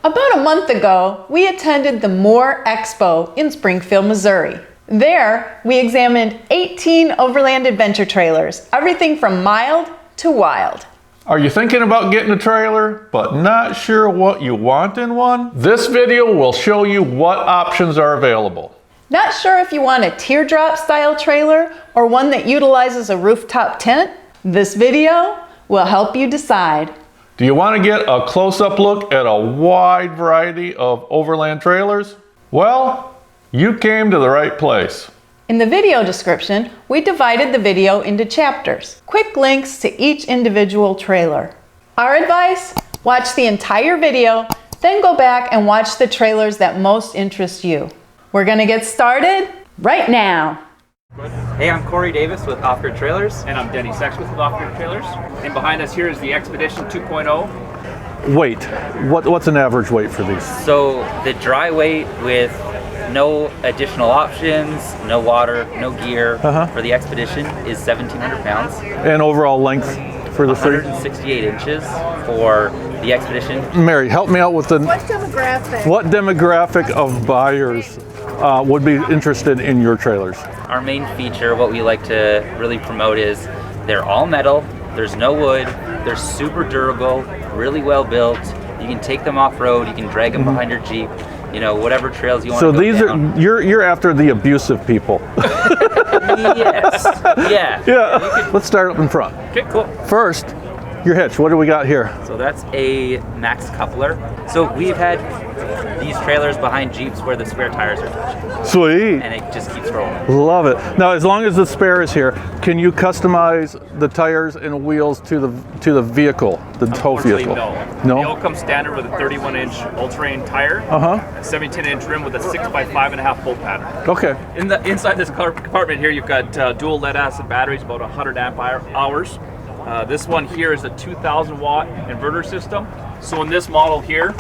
About a month ago, we attended the Moore Expo in Springfield, Missouri. There, we examined 18 Overland adventure trailers, everything from mild to wild. Are you thinking about getting a trailer, but not sure what you want in one? This video will show you what options are available. Not sure if you want a teardrop style trailer or one that utilizes a rooftop tent? This video will help you decide. Do you want to get a close-up look at a wide variety of Overland trailers? Well, you came to the right place. In the video description, we divided the video into chapters, quick links to each individual trailer. Our advice? Watch the entire video, then go back and watch the trailers that most interest you. We're gonna get started right now. Hey, I'm Corey Davis with Offgrid Trailers. And I'm Denny Sexworth with Offgrid Trailers. And behind us here is the Expedition 2.0. Weight. What's an average weight for these? So the dry weight with no additional options, no water, no gear for the Expedition is 1,700 pounds. And overall length for the 168 inches for the Expedition. Mary, help me out with the... What demographic of buyers would be interested in your trailers? Our main feature, what we like to really promote, is they're all metal, there's no wood, they're super durable, really well built. You can take them off-road, you can drag them behind your Jeep, you know, whatever trails you want to go down. So these are, you're after the abusive people. Yes, yeah. Let's start up in front. Okay, cool. First, your hitch, what do we got here? So that's a max coupler. So we've had these trailers behind Jeeps where the spare tires are touching. Sweet. And it just keeps rolling. Love it. Now, as long as the spare is here, can you customize the tires and wheels to the vehicle, the tow vehicle? No. They all come standard with a 31-inch all-terrain tire, a 17-inch rim with a 6x5.5 bolt pattern. Okay. Inside this compartment here, you've got dual lead-acid batteries, about 100 amp hours. This one here is a 2,000 watt inverter system. So in this model here,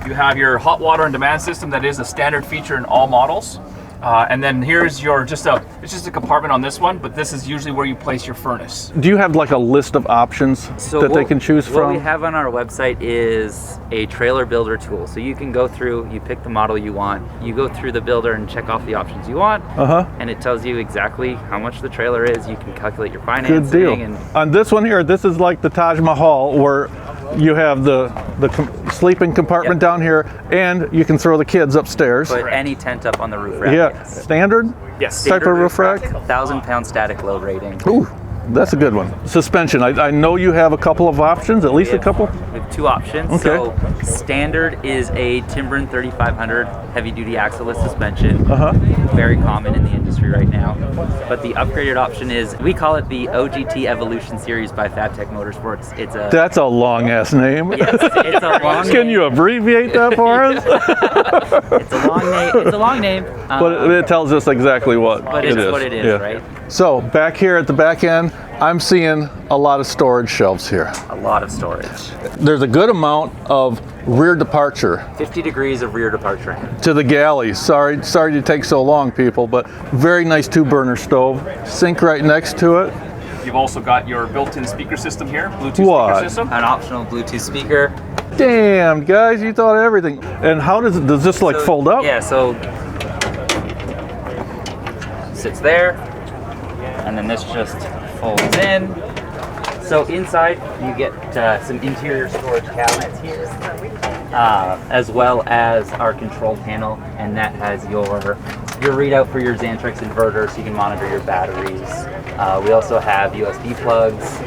you have your hot water on demand system that is a standard feature in all models. And then here's your it's just a compartment on this one, but this is usually where you place your furnace. Do you have like a list of options that they can choose from? What we have on our website is a trailer builder tool. So you can go through, you pick the model you want, you go through the builder and check off the options you want, and it tells you exactly how much the trailer is. You can calculate your financing. Good deal. And on this one here, this is like the Taj Mahal, where you have the sleeping compartment down here, and you can throw the kids upstairs. Put any tent up on the roof rack. Yeah, yes. standard? Yes. Type of roof rack? 1,000-pound static load rating. Ooh, that's a good one. Suspension, I know you have a couple of options, at least a couple? We have two options. Okay. So standard is a Timbren 3500 heavy-duty axle-less suspension. Very common in the industry right now. But the upgraded option is, we call it the OGT Evolution Series by Fabtech Motorsports. That's a long-ass name. Yes, it's a long name. Can you abbreviate that for us? It's a long name. It's a long name. But it tells us exactly what it is. What it is, right? So back here at the back end, I'm seeing a lot of storage shelves here. A lot of storage. There's a good amount of rear departure. 50 degrees of rear departure. To the galley. Sorry to take so long, people, but very nice 2-burner stove. Sink right next to it. You've also got your built-in speaker system here, Bluetooth speaker system. An optional Bluetooth speaker. Damn, guys, you thought of everything. And how does this like fold up? Yeah, so sits there, and then this just folds in. So inside you get some interior storage cabinets here, as well as our control panel, and that has your readout for your Xantrex inverter, so you can monitor your batteries. We also have USB plugs,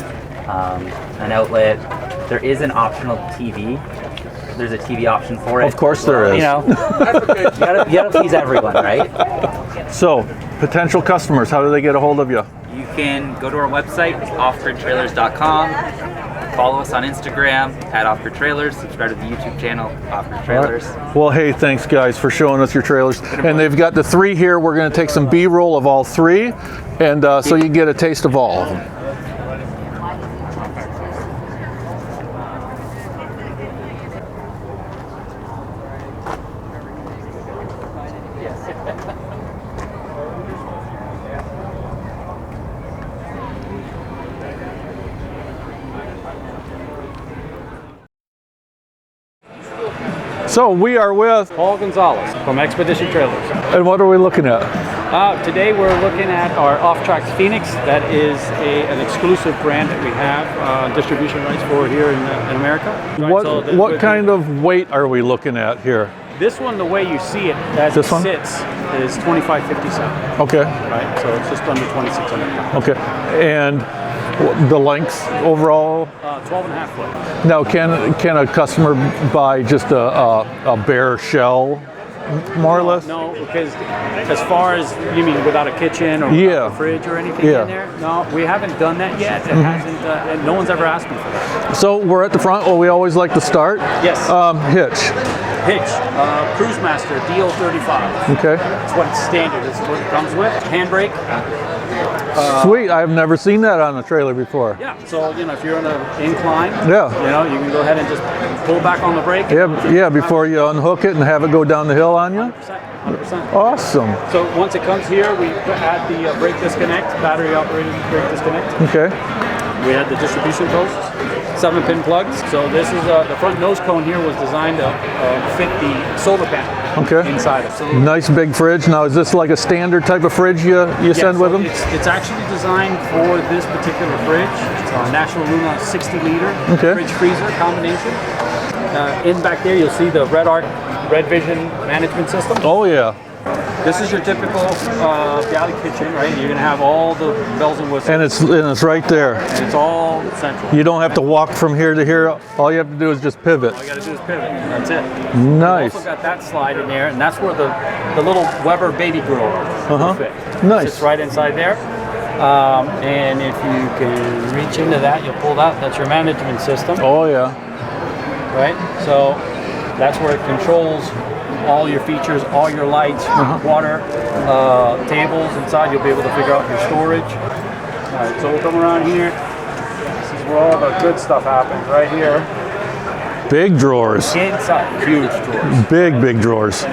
an outlet. There is an optional TV. There's a TV option for it. Of course there is. You know, you gotta please everyone, right? So, potential customers, how do they get a hold of you? You can go to our website, offgridtrailers.com. Follow us on Instagram at Offgrid Trailers. Subscribe to the YouTube channel, Offgrid Trailers. Right. Well, hey, thanks guys for showing us your trailers. And they've got the 3 here. We're going to take some B-roll of all 3, and so you get a taste of all of them. So we are with, Paul Gonzalez from Expedition Trailers. and what are we looking at? Today we're looking at our Off-Track Phoenix. That is an exclusive brand that we have distribution rights for here in America. What kind of weight are we looking at here? This one, the way you see it as it sits, is 2557. Okay. Right, so it's just under 2,600 pounds. Okay. And the length overall? 12 and a half foot. Now, can a customer buy just a bare shell, more or less? No, because as far as, you mean without a kitchen or without a fridge or anything in there? No, we haven't done that yet. It hasn't, and no one's ever asked me for that. So we're at the front. Well, we always like to start. Yes. Hitch. Cruise Master DL35. Okay. That's what it's standard. That's what it comes with. Handbrake. Sweet. I've never seen that on a trailer before. Yeah. So if you're on an incline, Yeah. you can go ahead and just pull back on the brake. Yeah. Before you unhook it and have it go down the hill on you. 100%. Awesome. So once it comes here, we add the brake disconnect, battery operated brake disconnect. Okay. We add the distribution posts, 7-pin plugs. So this is the front nose cone here was designed to fit the solar panel inside it. So nice big fridge. Now, is this like a standard type of fridge you send with them? It's actually designed for this particular fridge. It's a National Luna 60-liter fridge freezer combination. In back there, you'll see the Red Arc Red Vision management system. Oh yeah. This is your typical galley kitchen, right? You're gonna have all the bells and whistles. And it's right there. And it's all central. You don't have to walk from here to here. All you have to do is just pivot. All you gotta do is pivot. That's it. Nice. We've also got that slide in there, and that's where the little Weber baby grill will fit. Nice. It's right inside there. And if you can reach into that, you'll pull that. That's your management system. Oh yeah. Right? So that's where it controls all your features, all your lights, water, tables inside. You'll be able to figure out your storage. All right, so we'll come around here. This is where all the good stuff happens, right here. Big drawers. Inside, huge drawers. Big drawers.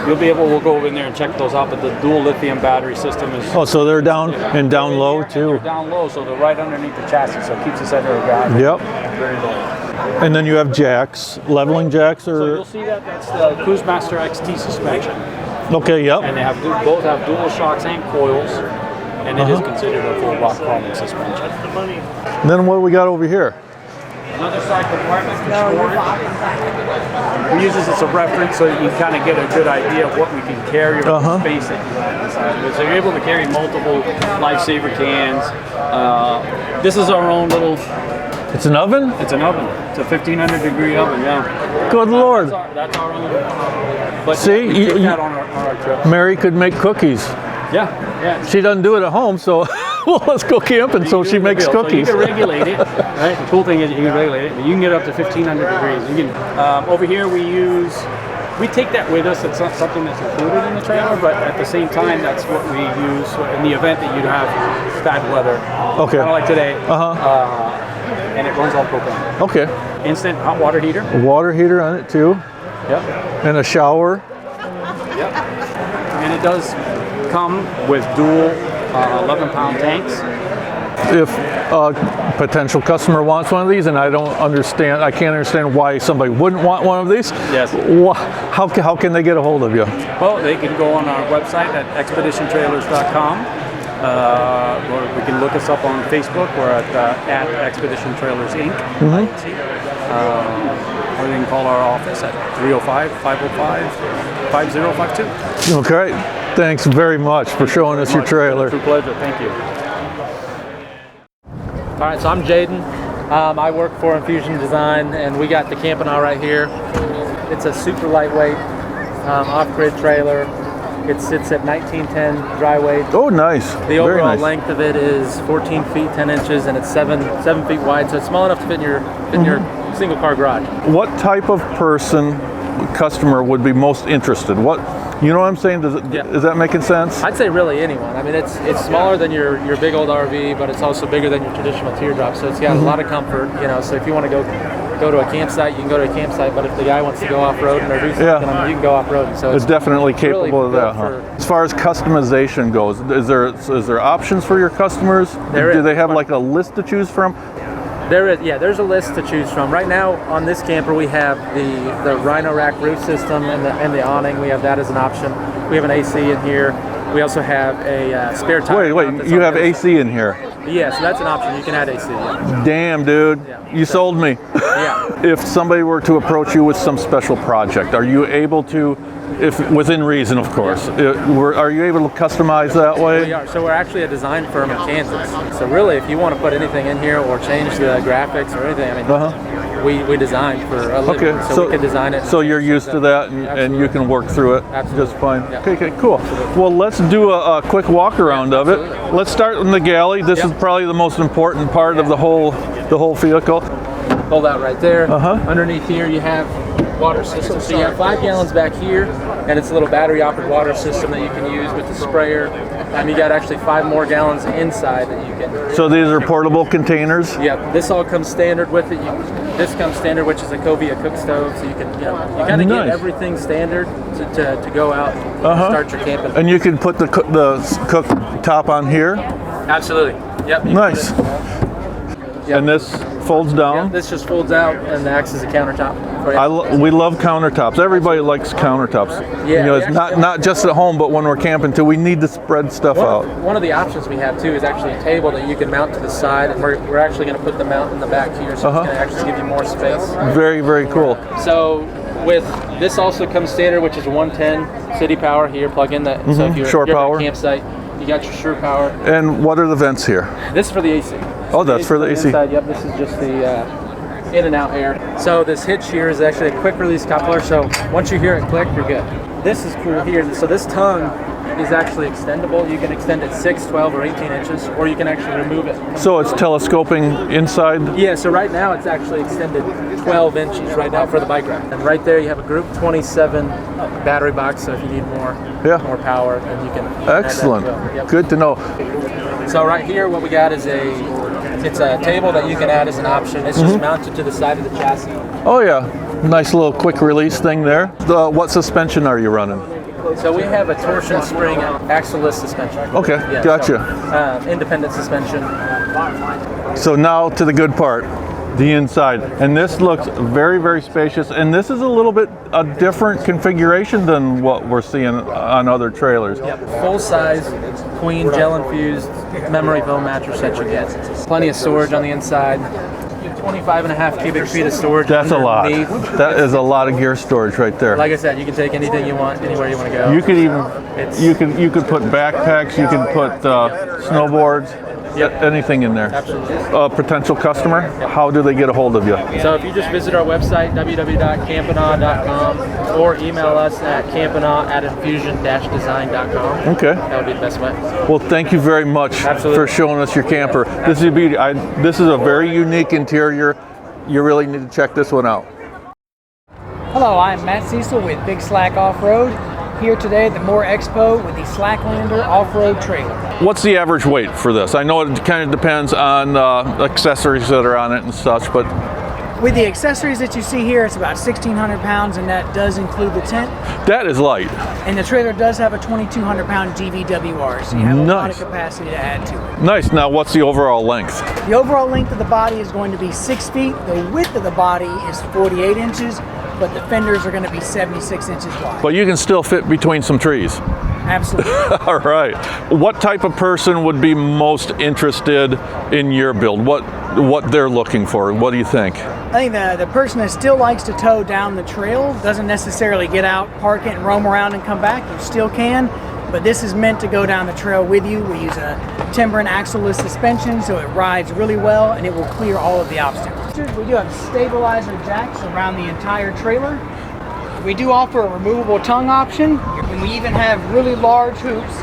You'll be able, we'll go in there and check those out, but the dual lithium battery system is... Oh, so they're down and down low too? They're down low, so they're right underneath the chassis, so it keeps the center of gravity. Yep. Very low. And then you have jacks, leveling jacks, or? So you'll see that's the Cruise Master XT suspension. Okay, yep. And they have both have dual shocks and coils, and it is considered a full rock crawling suspension. Then what do we got over here? Another side compartment for storage. We use this as a reference so you kind of get a good idea of what we can carry or the space that you have inside. So you're able to carry multiple lifesaver cans. This is our own little... It's an oven? It's an oven. It's a 1,500 degree oven, yeah. Good Lord. That's our own. But see, we take that on our trip. Mary could make cookies. Yeah. She doesn't do it at home, so well, let's go camping. So she makes cookies. So you can regulate it, right? The cool thing is you can regulate it. But you can get up to 1,500 degrees. You can. Over here we take that with us. It's not something that's included in the trailer, but at the same time, that's what we use in the event that you'd have bad weather. Okay. Kind of like today. And it runs on propane. Okay. Instant hot water heater. A water heater on it too. Yep. And a shower. Yep. And it does come with dual 11-pound tanks. If a potential customer wants one of these, and I can't understand why somebody wouldn't want one of these. Yes. How can they get a hold of you? Well, they can go on our website at expeditiontrailers.com. Or we can look us up on Facebook. We're at Expedition Trailers Inc. Or they can call our office at 305-505-5052. Okay. Thanks very much for showing us your trailer. It's a pleasure. Thank you. All right, so I'm Jaden. I work for Infusion Design, and we got the CampInAwe right here. It's a super lightweight off-grid trailer. It sits at 1910 dry weight. Oh, nice. The overall length of it is 14 feet 10 inches, and it's 7 feet wide, so it's small enough to fit in your single car garage. What type of customer would be most interested? You know what I'm saying? Is that making sense? I'd say really anyone. I mean, it's smaller than your big old RV, but it's also bigger than your traditional teardrop. So it's got a lot of comfort, So if you want to go to a campsite, you can go to a campsite. But if the guy wants to go off roading or do something, you can go off roading. So it's definitely capable really of that. As far as customization goes, is there options for your customers? Do they have like a list to choose from? There is, yeah, there's a list to choose from. Right now on this camper we have the Rhino Rack roof system and the awning. We have that as an option. We have an AC in here. We also have a spare tire. Wait, you have AC in here? Yeah, so that's an option. You can add AC. Yeah. Damn, dude. Yeah. You sold me. Yeah. If somebody were to approach you with some special project, are you able to, if within reason, of course, are you able to customize that way? We are. So we're actually a design firm in Kansas. So really, if you want to put anything in here or change the graphics or anything, I mean, we design for a living. Okay, So we can design it. So you're used to that, and you can work through it Absolutely. just fine. Yeah. Okay, cool. Well, let's do a quick walk around of it. Let's start in the galley. This is probably the most important part of the whole vehicle. Hold out right there. Underneath here you have water system. So you have 5 gallons back here, and it's a little battery operated water system that you can use with the sprayer. You got actually 5 more gallons inside that you can. So these are portable containers? Yeah, this all comes standard with it. This comes standard, which is a Covia cook stove, so you can, you kind of get everything standard to go out and start your camping. And you can put the cook top on here? Absolutely. Yep. Nice. And this folds down? Yeah, this just folds out and acts as a countertop. We love countertops. Everybody likes countertops. Yeah, it's not just at home, but when we're camping too. We need to spread stuff out. One of the options we have too is actually a table that you can mount to the side, and we're actually going to put the mount in the back here, so it's going to actually give you more space. Very, very cool. So with this also comes standard, which is 110 city power here. Plug in that. So if you're at a campsite, you got your Sure power. And what are the vents here? This is for the AC. Oh, that's for the AC. Inside, yep, this is just the in and out air. So this hitch here is actually a quick release coupler. So once you hear it click, you're good. This is cool here. So this tongue is actually extendable. You can extend it 6, 12, or 18 inches, or you can actually remove it. So it's telescoping inside? Yeah, so right now it's actually extended 12 inches right now for the bike rack. And right there you have a Group 27 battery box, so if you need more power, then you can Excellent. add that to it. Yep. Good to know. So right here what we got is it's a table that you can add as an option. It's just mounted to the side of the chassis. Oh yeah, nice little quick release thing there. What suspension are you running? So we have a torsion spring axle-less suspension. Okay, gotcha. So, independent suspension. So now to the good part, the inside. And this looks very, very spacious. And this is a little bit a different configuration than what we're seeing on other trailers. Yep, full-size queen gel-infused memory foam mattress that you get. Plenty of storage on the inside. 25.5 cubic feet of storage. That's a lot. Underneath. That is a lot of gear storage right there. Like I said, you can take anything you want, anywhere you want to go. You could even you could put backpacks. You can put snowboards. Anything in there. Absolutely. Potential customer, how do they get a hold of you? So if you just visit our website, www.CampInAwe.com, or email us at campinawe@infusion-design.com. Okay. That would be the best way. Well, thank you very much for showing us your camper. This is a beauty. This is a very unique interior. You really need to check this one out. Hello, I'm Matt Cecil with Big Slack Offroad, here today at the Moore Expo with the Slacklander off-road trailer. What's the average weight for this? I know it kind of depends on accessories that are on it and such, but With the accessories that you see here, it's about 1,600 pounds, and that does include the tent. that is light. And the trailer does have a 2,200 pound GVWR, so you have a lot of capacity to add to it. Nice. Now, what's the overall length? The overall length of the body is going to be 6 feet. The width of the body is 48 inches, but the fenders are going to be 76 inches wide. But you can still fit between some trees. Absolutely. All right. What type of person would be most interested in your build? What they're looking for? What do you think? I think the person that still likes to tow down the trail doesn't necessarily get out, park it, and roam around and come back. You still can, but this is meant to go down the trail with you. We use a timber and axle-less suspension, so it rides really well and it will clear all of the obstacles. We do have stabilizer jacks around the entire trailer. We do offer a removable tongue option, and we even have really large hoops,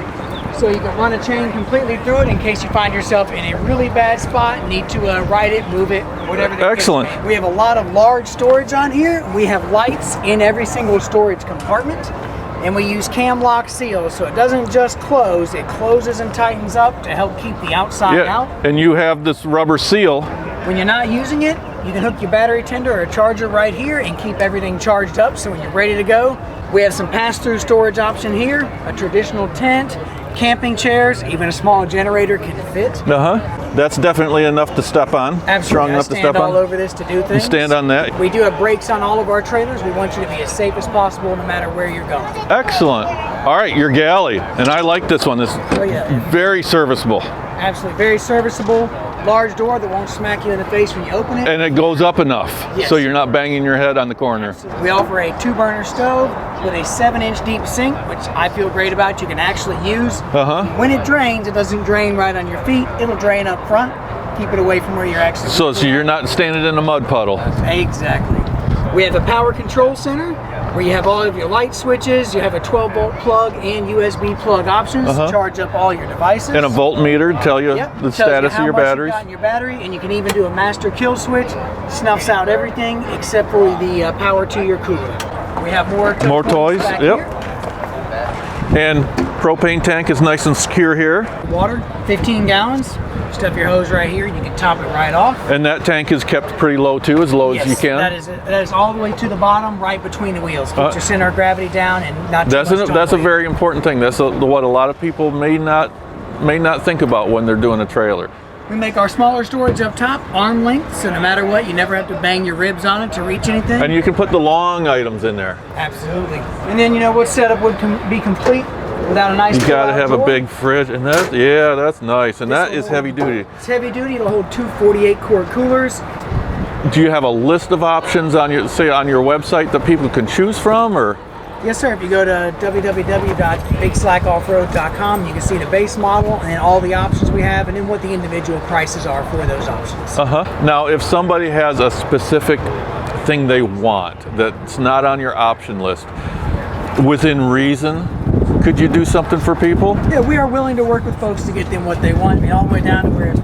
so you can run a chain completely through it in case you find yourself in a really bad spot and need to ride it, move it, whatever the case. Excellent. We have a lot of large storage on here. We have lights in every single storage compartment, and we use cam lock seals, so it doesn't just close, it closes and tightens up to help keep the outside out. And you have this rubber seal. When you're not using it, you can hook your battery tender or a charger right here and keep everything charged up, so when you're ready to go. We have some pass-through storage option here, a traditional tent, camping chairs, even a small generator can fit. That's definitely enough to step on. Absolutely. Strong enough to step all on. over this to do You things. stand on that. We do have brakes on all of our trailers. We want you to be as safe as possible no matter where you're going. Excellent. All right, your galley, and I like this one. It's Oh, yeah. very serviceable, Absolutely. Very serviceable. Large door that won't smack you in the face when you open it. and it goes up enough Yes. so you're not banging your head on the corner. We offer a 2-burner stove with a 7-inch deep sink, which I feel great about. You can actually use. When it drains, it doesn't drain right on your feet. It'll drain up front. Keep it away from where you're actually. So you're not standing in a mud puddle. Exactly. We have a power control center where you have all of your light switches. You have a 12-volt plug and USB plug options to charge up all your devices. And a voltmeter to tell you Yep. the Tells status you how of your much batteries. you've got in your battery, and you can even do a master kill switch. Snuffs out everything except for the power to your cooler. We have more toys. back Yep. here. And propane tank is nice and secure here. Water, 15 gallons. Stuff your hose right here. You can top it right off. And that tank is kept pretty low too, as low as you can. That is all the way to the bottom, right between the wheels. Keeps your center of gravity down and not too much That's a weight. very important thing. That's what a lot of people may not think about when they're doing a trailer. We make our smaller storage up top, arm length, so no matter what, you never have to bang your ribs on it to reach anything. And you can put the long items in there. Absolutely. And then, you know, what setup would be complete without a nice You got to have a drawer? big fridge, and that's nice, and that is heavy duty. It's heavy duty. It'll hold 2 48-quart coolers. Do you have a list of options on your website that people can choose from, or? Yes, sir. If you go to www.bigslackoffroad.com, you can see the base model and then all the options we have, and then what the individual prices are for those options. Now, if somebody has a specific thing they want that's not on your option list, within reason, could you do something for people? Yeah, we are willing to work with folks to get them what they want. I mean, all the way down to where if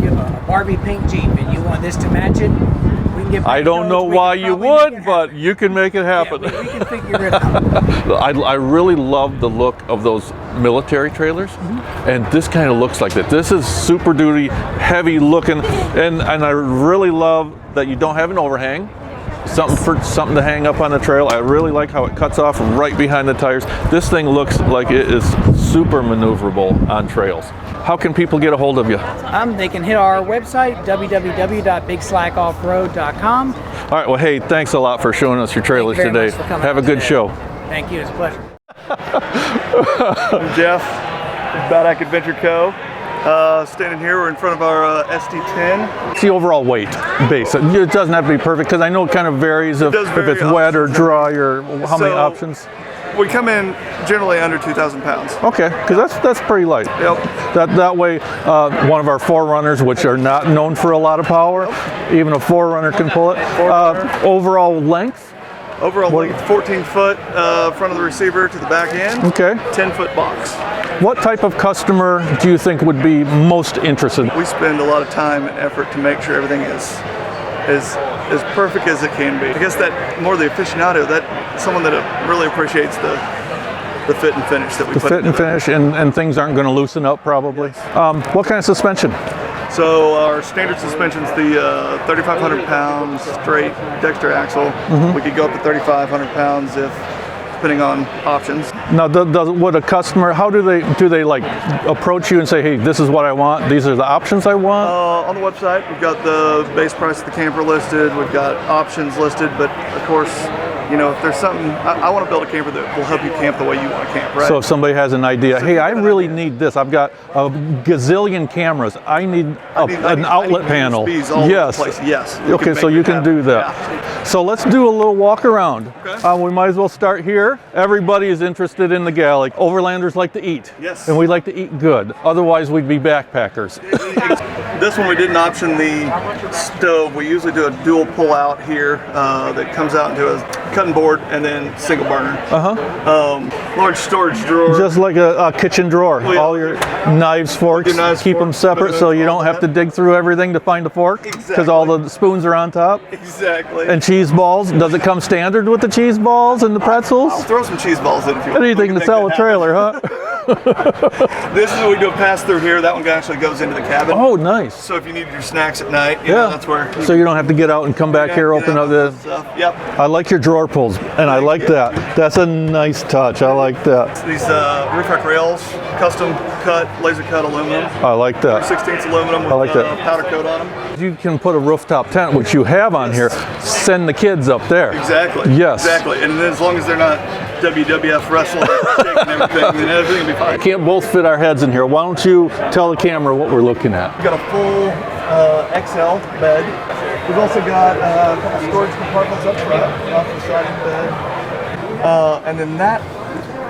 you have a Barbie pink Jeep and you want this to match it, we can get. I don't know why you would, but you can make it happen. Yeah, we can figure it out. I really love the look of those military trailers, and this kind of looks like that. This is super duty, heavy looking, and I really love that you don't have an overhang. Something to hang up on the trail. I really like how it cuts off right behind the tires. This thing looks like it is super maneuverable on trails. How can people get a hold of you? They can hit our website, www.bigslackoffroad.com. All right, well, hey, thanks a lot for showing us your trailers Thank you very today. much for coming Have a out good today. show. Thank you. It's a pleasure. I'm Jeff, Badac Adventure Co. Standing here, we're in front of our SD10. What's the overall weight base? It doesn't have to be perfect because I know it kind of varies if it's wet or dry or how many options. We come in generally under 2,000 pounds. Okay, because that's pretty light. Yep. That way, one of our Forerunners, which are not known for a lot of power, even a Forerunner can pull it. Overall length? Overall length, 14 foot front of the receiver to the back end. Okay. 10-foot box. What type of customer do you think would be most interested? We spend a lot of time and effort to make sure everything is as perfect as it can be. I guess that more the aficionado, that someone that really appreciates the fit and finish that we put Fit and finish, and things aren't going to loosen up probably. What kind of suspension? So our standard suspension's the 3,500 pounds straight Dexter axle. We could go up to 3,500 pounds depending on options. Now, would a customer, how do they like approach you and say, hey, this is what I want, these are the options I want? On the website, we've got the base price of the camper listed, we've got options listed, but of course, you know, if there's something, I want to build a camper that will help you camp the way you want to camp, right? So if somebody has an idea, hey, I really need this. I've got a gazillion cameras. I need an outlet panel. Yes. Over the place. Yes. Okay, so you can do that. Yeah. So let's do a little walk around. Okay. We might as well start here. Everybody is interested in the galley. Overlanders like to eat. Yes. And we like to eat good. Otherwise, we'd be backpackers. This one we didn't option the stove. We usually do a dual pull out here that comes out into a cutting board and then single burner. Large storage drawer. Just like a kitchen drawer. All your knives, forks, keep them separate so you don't have to dig through everything to find a fork. Because all the spoons are on top. Exactly. And cheese balls. Does it come standard with the cheese balls and the pretzels? I'll throw some cheese balls in if you want. Anything to sell a trailer, huh? This is what we do a pass through here. That one actually goes into the cabin. Oh, nice. So if you need your snacks at night, you know, that's where. So you don't have to get out and come back here, open up the. Yep. I like your drawer pulls, and I like that. That's a nice touch. I like that. These roof rack rails, custom laser cut aluminum. I like that. 3/16 aluminum with I like that. powder coat on them. You can put a rooftop tent, which you have on here, send the kids up there. Exactly. Yes. Exactly. And as long as they're not WWF wrestling, shaking everything, then everything will be fine. Can't both fit our heads in here. Why don't you tell the camera what we're looking at? We've got a full XL bed. We've also got a couple storage compartments up front off the side of the bed. And then that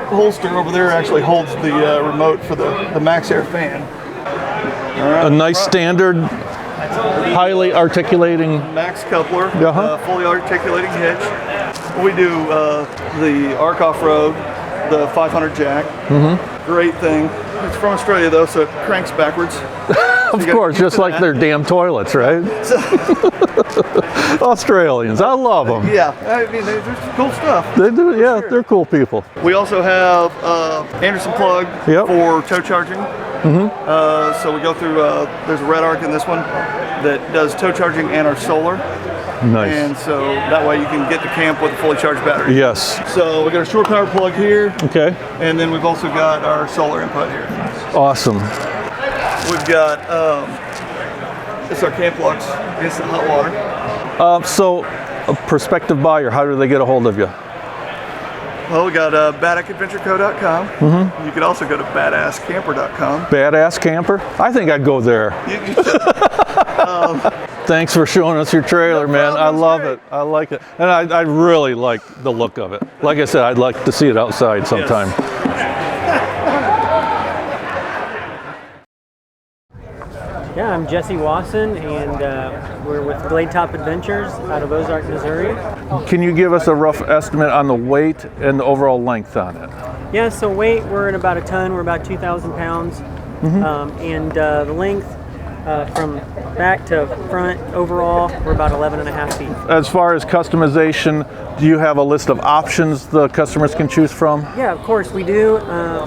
holster over there actually holds the remote for the Max Air fan. A nice standard, highly articulating Max coupler, Uh-huh. fully articulating hitch. We do the Arc Offroad, the 500 jack. Great thing. It's from Australia though, so it cranks backwards. Of course, just like their damn toilets, right? Australians, I love them. Yeah, I mean, they're cool stuff. They do, yeah, they're cool people. We also have Anderson plug for tow charging. So we go through, there's a red arc in this one that does tow charging and our solar. Nice. And so that way you can get to camp with a fully charged battery. Yes. So we got a shore power plug here. Okay. And then we've also got our solar input here. Awesome. We've got, it's our Camp Lux instant hot water. So, a prospective buyer, how do they get a hold of you? Well, we got badacadventureco.com. You can also go to badasscamper.com. Badass Camper? I think I'd go there. Thanks for showing us your trailer, man. I love it. I like it. And I really like the look of it. Like I said, I'd like to see it outside sometime. Yeah, I'm Jesse Wasson, and we're with Glade Top Adventures out of Ozark, Missouri. Can you give us a rough estimate on the weight and the overall length on it? Yeah, so weight, we're at about a ton. We're about 2,000 pounds. And the length from back to front overall, we're about 11.5 feet. As far as customization, do you have a list of options the customers can choose from? Yeah, of course we do.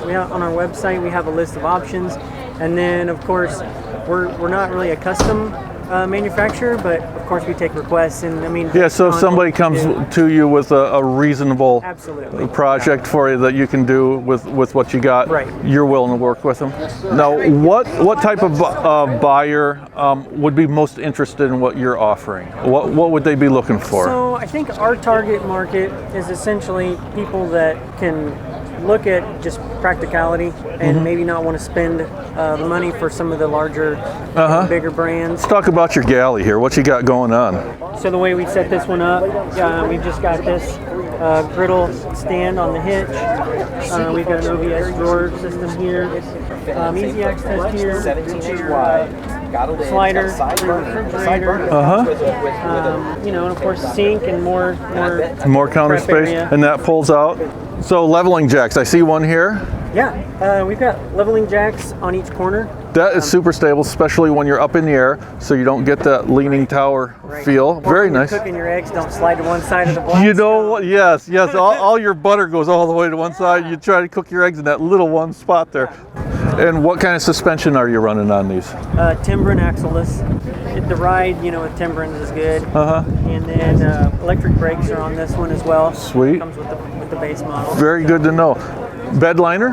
We have, on our website, we have a list of options. And then, of course, we're not really a custom manufacturer, but of course we take requests, and I mean. Yeah, so if somebody comes to you with a reasonable project for you that you can do with what you got, you're willing to work with them. Now, what type of buyer would be most interested in what you're offering? What would they be looking for? So I think our target market is essentially people that can look at just practicality and maybe not want to spend the money for some of the larger, bigger brands. Let's talk about your galley here. What you got going on? So the way we set this one up, we've just got this griddle stand on the hitch. We've got an OBS drawer system here. Easy access here. 17 inch wide. Slider, refrigerator, you know, and of course sink and more counter space, area. And that pulls out. So leveling jacks, I see one here. Yeah, we've got leveling jacks on each corner. That is super stable, especially when you're up in the air, so you don't get that leaning tower feel. Very nice. Cooking your eggs, don't slide to one side of the blast. You know what? Yes. All your butter goes all the way to one side. You try to cook your eggs in that little one spot there. And what kind of suspension are you running on these? Timbren axleless. The ride, you know, with Timbren is good. And then electric brakes are on this one as well. Sweet. Comes with the base model. Very good to know. Bed liner?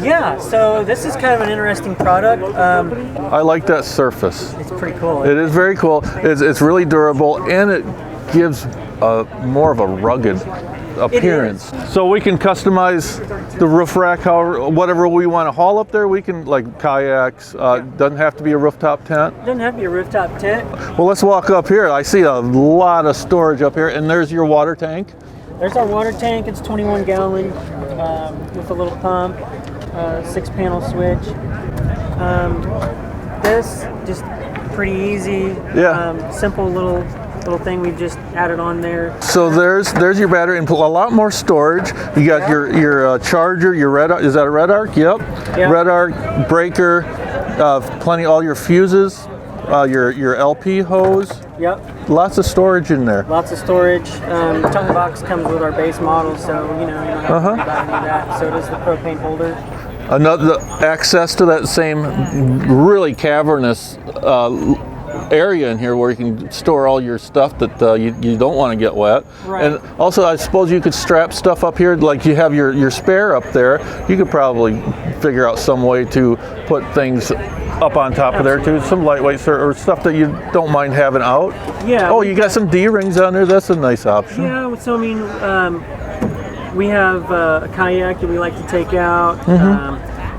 Yeah, so this is kind of an interesting product. I like that surface. It's pretty cool. It is very cool. It's really durable, and it gives more of a rugged appearance. So we can customize the roof rack however, whatever we want to haul up there. We can, like kayaks. Doesn't have to be a rooftop tent. Doesn't have to be a rooftop tent. Well, let's walk up here. I see a lot of storage up here, and there's your water tank. There's our water tank. It's 21 gallon with a little pump, 6-panel switch. This just pretty easy. Simple little thing we just added on there. So there's your battery and a lot more storage. You got your charger, your red arc. Is that a red arc? Yep. Red arc breaker. Plenty all your fuses. Your LP hose. Yep. Lots of storage in there. Lots of storage. The towing box comes with our base model, so you know you don't have to worry about any of that. So does the propane holder. Another access to that same really cavernous area in here where you can store all your stuff that you don't want to get wet. Right. And also, I suppose you could strap stuff up here, like you have your spare up there. You could probably figure out some way to put things up on top of there too, some lightweight or stuff that you don't mind having out. Yeah. Oh, you got some D-rings on there. That's a nice option. Yeah. So I mean, we have a kayak that we like to take out.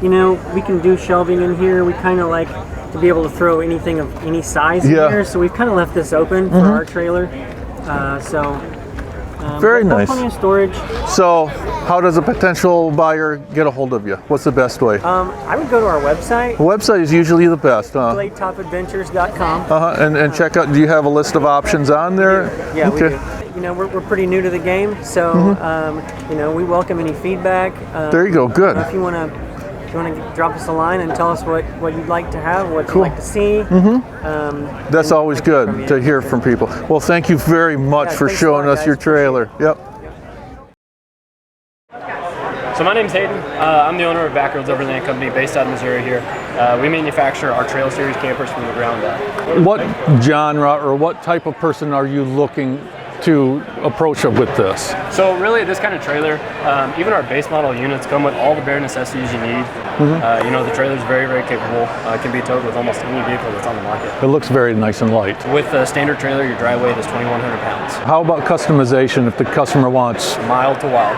You know, we can do shelving in here. We kind of like to be able to throw anything of any size in here. So we've kind of left this open for our trailer. Very nice. Plenty of storage. So, how does a potential buyer get a hold of you? What's the best way? I would go to our website. The website is usually the best, huh? GladeTopAdventures.com. And check out, do you have a list of options on there? Yeah, we do. You know, we're pretty new to the game, so you know, we welcome any feedback. There you go, good. If you want to drop us a line and tell us what you'd like to have, what you'd like to see. That's always good to hear from people. Well, thank you very much for showing us your trailer. Yep. So my name's Hayden. I'm the owner of Backroads Overland Company based out of Missouri here. We manufacture our Trail Series campers from the ground up. What genre or what type of person are you looking to approach with this? So really this kind of trailer, even our base model units come with all the bare necessities you need. You know, the trailer's very, very capable. It can be towed with almost any vehicle that's on the market. It looks very nice and light. With the standard trailer, your dry weight is 2,100 pounds. How about customization if the customer wants? Mild to wild.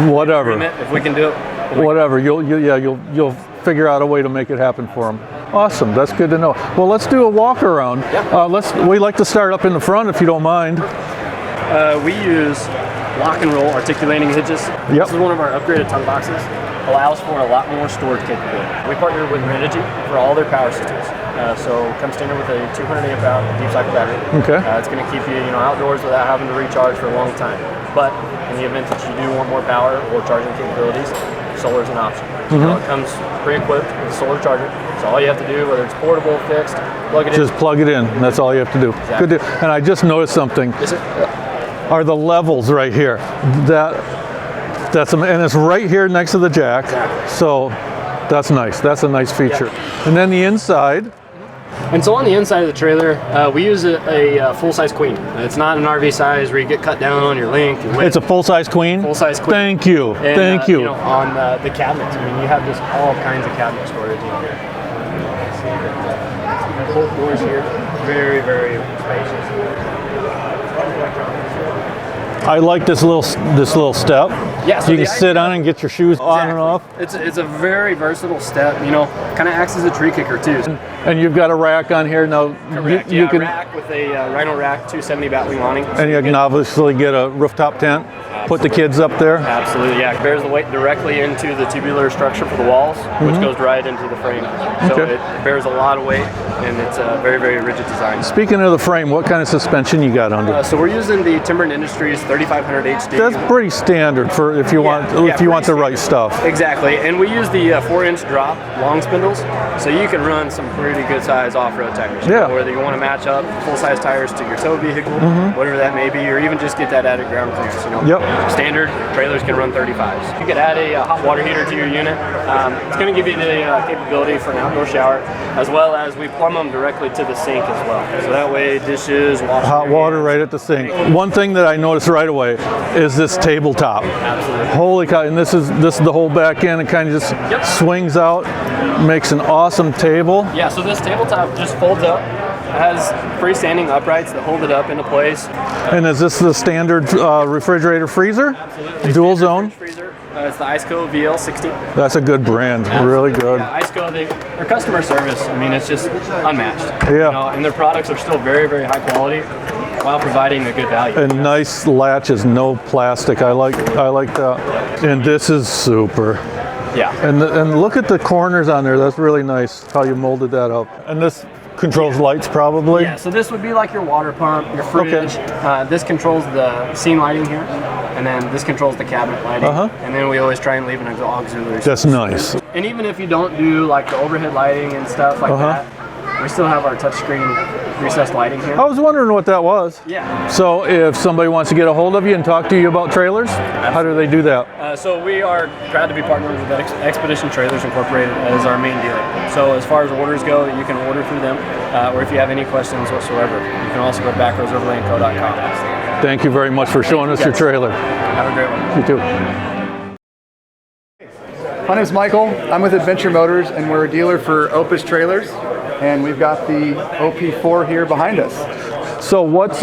Whatever. If we can do it. Whatever. You'll figure out a way to make it happen for them. Awesome. That's good to know. Well, let's do a walk around. We like to start up in the front if you don't mind. We use lock and roll articulating hitches. This is one of our upgraded tongue boxes. Allows for a lot more storage capability. We partner with Energy for all their power systems. So comes standard with a 200 amp hour deep cycle battery. Okay. It's going to keep you, outdoors without having to recharge for a long time. But in the event that you do want more power or charging capabilities, solar is an option. It comes pre-equipped with a solar charger. So all you have to do, whether it's portable, fixed, plug it in. Just plug it in. That's all you have to do. Exactly. Good deal. And I just noticed something. Are the levels right here? And it's right here next to the jack. So that's nice. That's a nice feature. And then the inside. And so on the inside of the trailer, we use a full-size queen. It's not an RV size where you get cut down on your length. Your width. It's a full-size queen? Full-size queen. Thank you. And, Thank you. On the cabinets, I mean, you have just all kinds of cabinet storage in here. Both doors here, very, very spacious. I like this little step. Yeah, so you can sit on and get your shoes on and off. It's a very versatile step. Kind of acts as a tree kicker too. And you've got a rack on here now. Correct. You can rack with a Rhino rack, 270 batwing awning. And you can obviously get a rooftop tent. Put the kids up there. Absolutely, yeah. It bears the weight directly into the tubular structure for the walls, which goes right into the frame. So it bears a lot of weight, and it's a very, very rigid design. Speaking of the frame, what kind of suspension you got under? So we're using the Symmetry Industries 3500 HD. That's pretty standard for if you want the right stuff. Exactly, and we use the 4-inch drop long spindles, so you can run some pretty good size off-road tires. Whether you want to match up full-size tires to your tow vehicle, whatever that may be, or even just get that added ground clearance. Standard trailers can run 35s. You could add a hot water heater to your unit. It's going to give you the capability for an outdoor shower, as well as we plumb them directly to the sink as well. So that way, dishes, washing hot water right at the sink. One thing that I noticed right away is this tabletop. Absolutely. Holy cow! And this is the whole back end. It kind of just swings out, makes an awesome table. Yeah. So this tabletop just folds up. It has freestanding uprights that hold it up into place. And is this the standard refrigerator freezer? Absolutely. Dual zone? Freezer. It's the IceCo VL60. That's a good brand. Really good. Yeah, IceCo, their customer service, I mean, it's just unmatched. Yeah. And their products are still very, very high quality while providing a good value. And nice latches, no plastic. I like that. And this is super. Yeah. And look at the corners on there. That's really nice how you molded that up. And this controls lights probably? Yeah, so this would be like your water pump, your fridge. This controls the scene lighting here, and then this controls the cabinet lighting. And then we always try and leave an auxiliary. That's nice. And even if you don't do like the overhead lighting and stuff like that, We still have our touchscreen recessed lighting here. I was wondering what that was. Yeah. So if somebody wants to get a hold of you and talk to you about trailers, how do they do that? So we are proud to be partnered with Expedition Trailers Incorporated as our main dealer. So as far as orders go, you can order through them, or if you have any questions whatsoever, you can also go to backroadsoverlandco.com. Thank you very much for showing us your trailer. Have a great one. You too. My name is Michael. I'm with Adventure Motors, and we're a dealer for Opus Trailers, and we've got the OP4 here behind us. So what's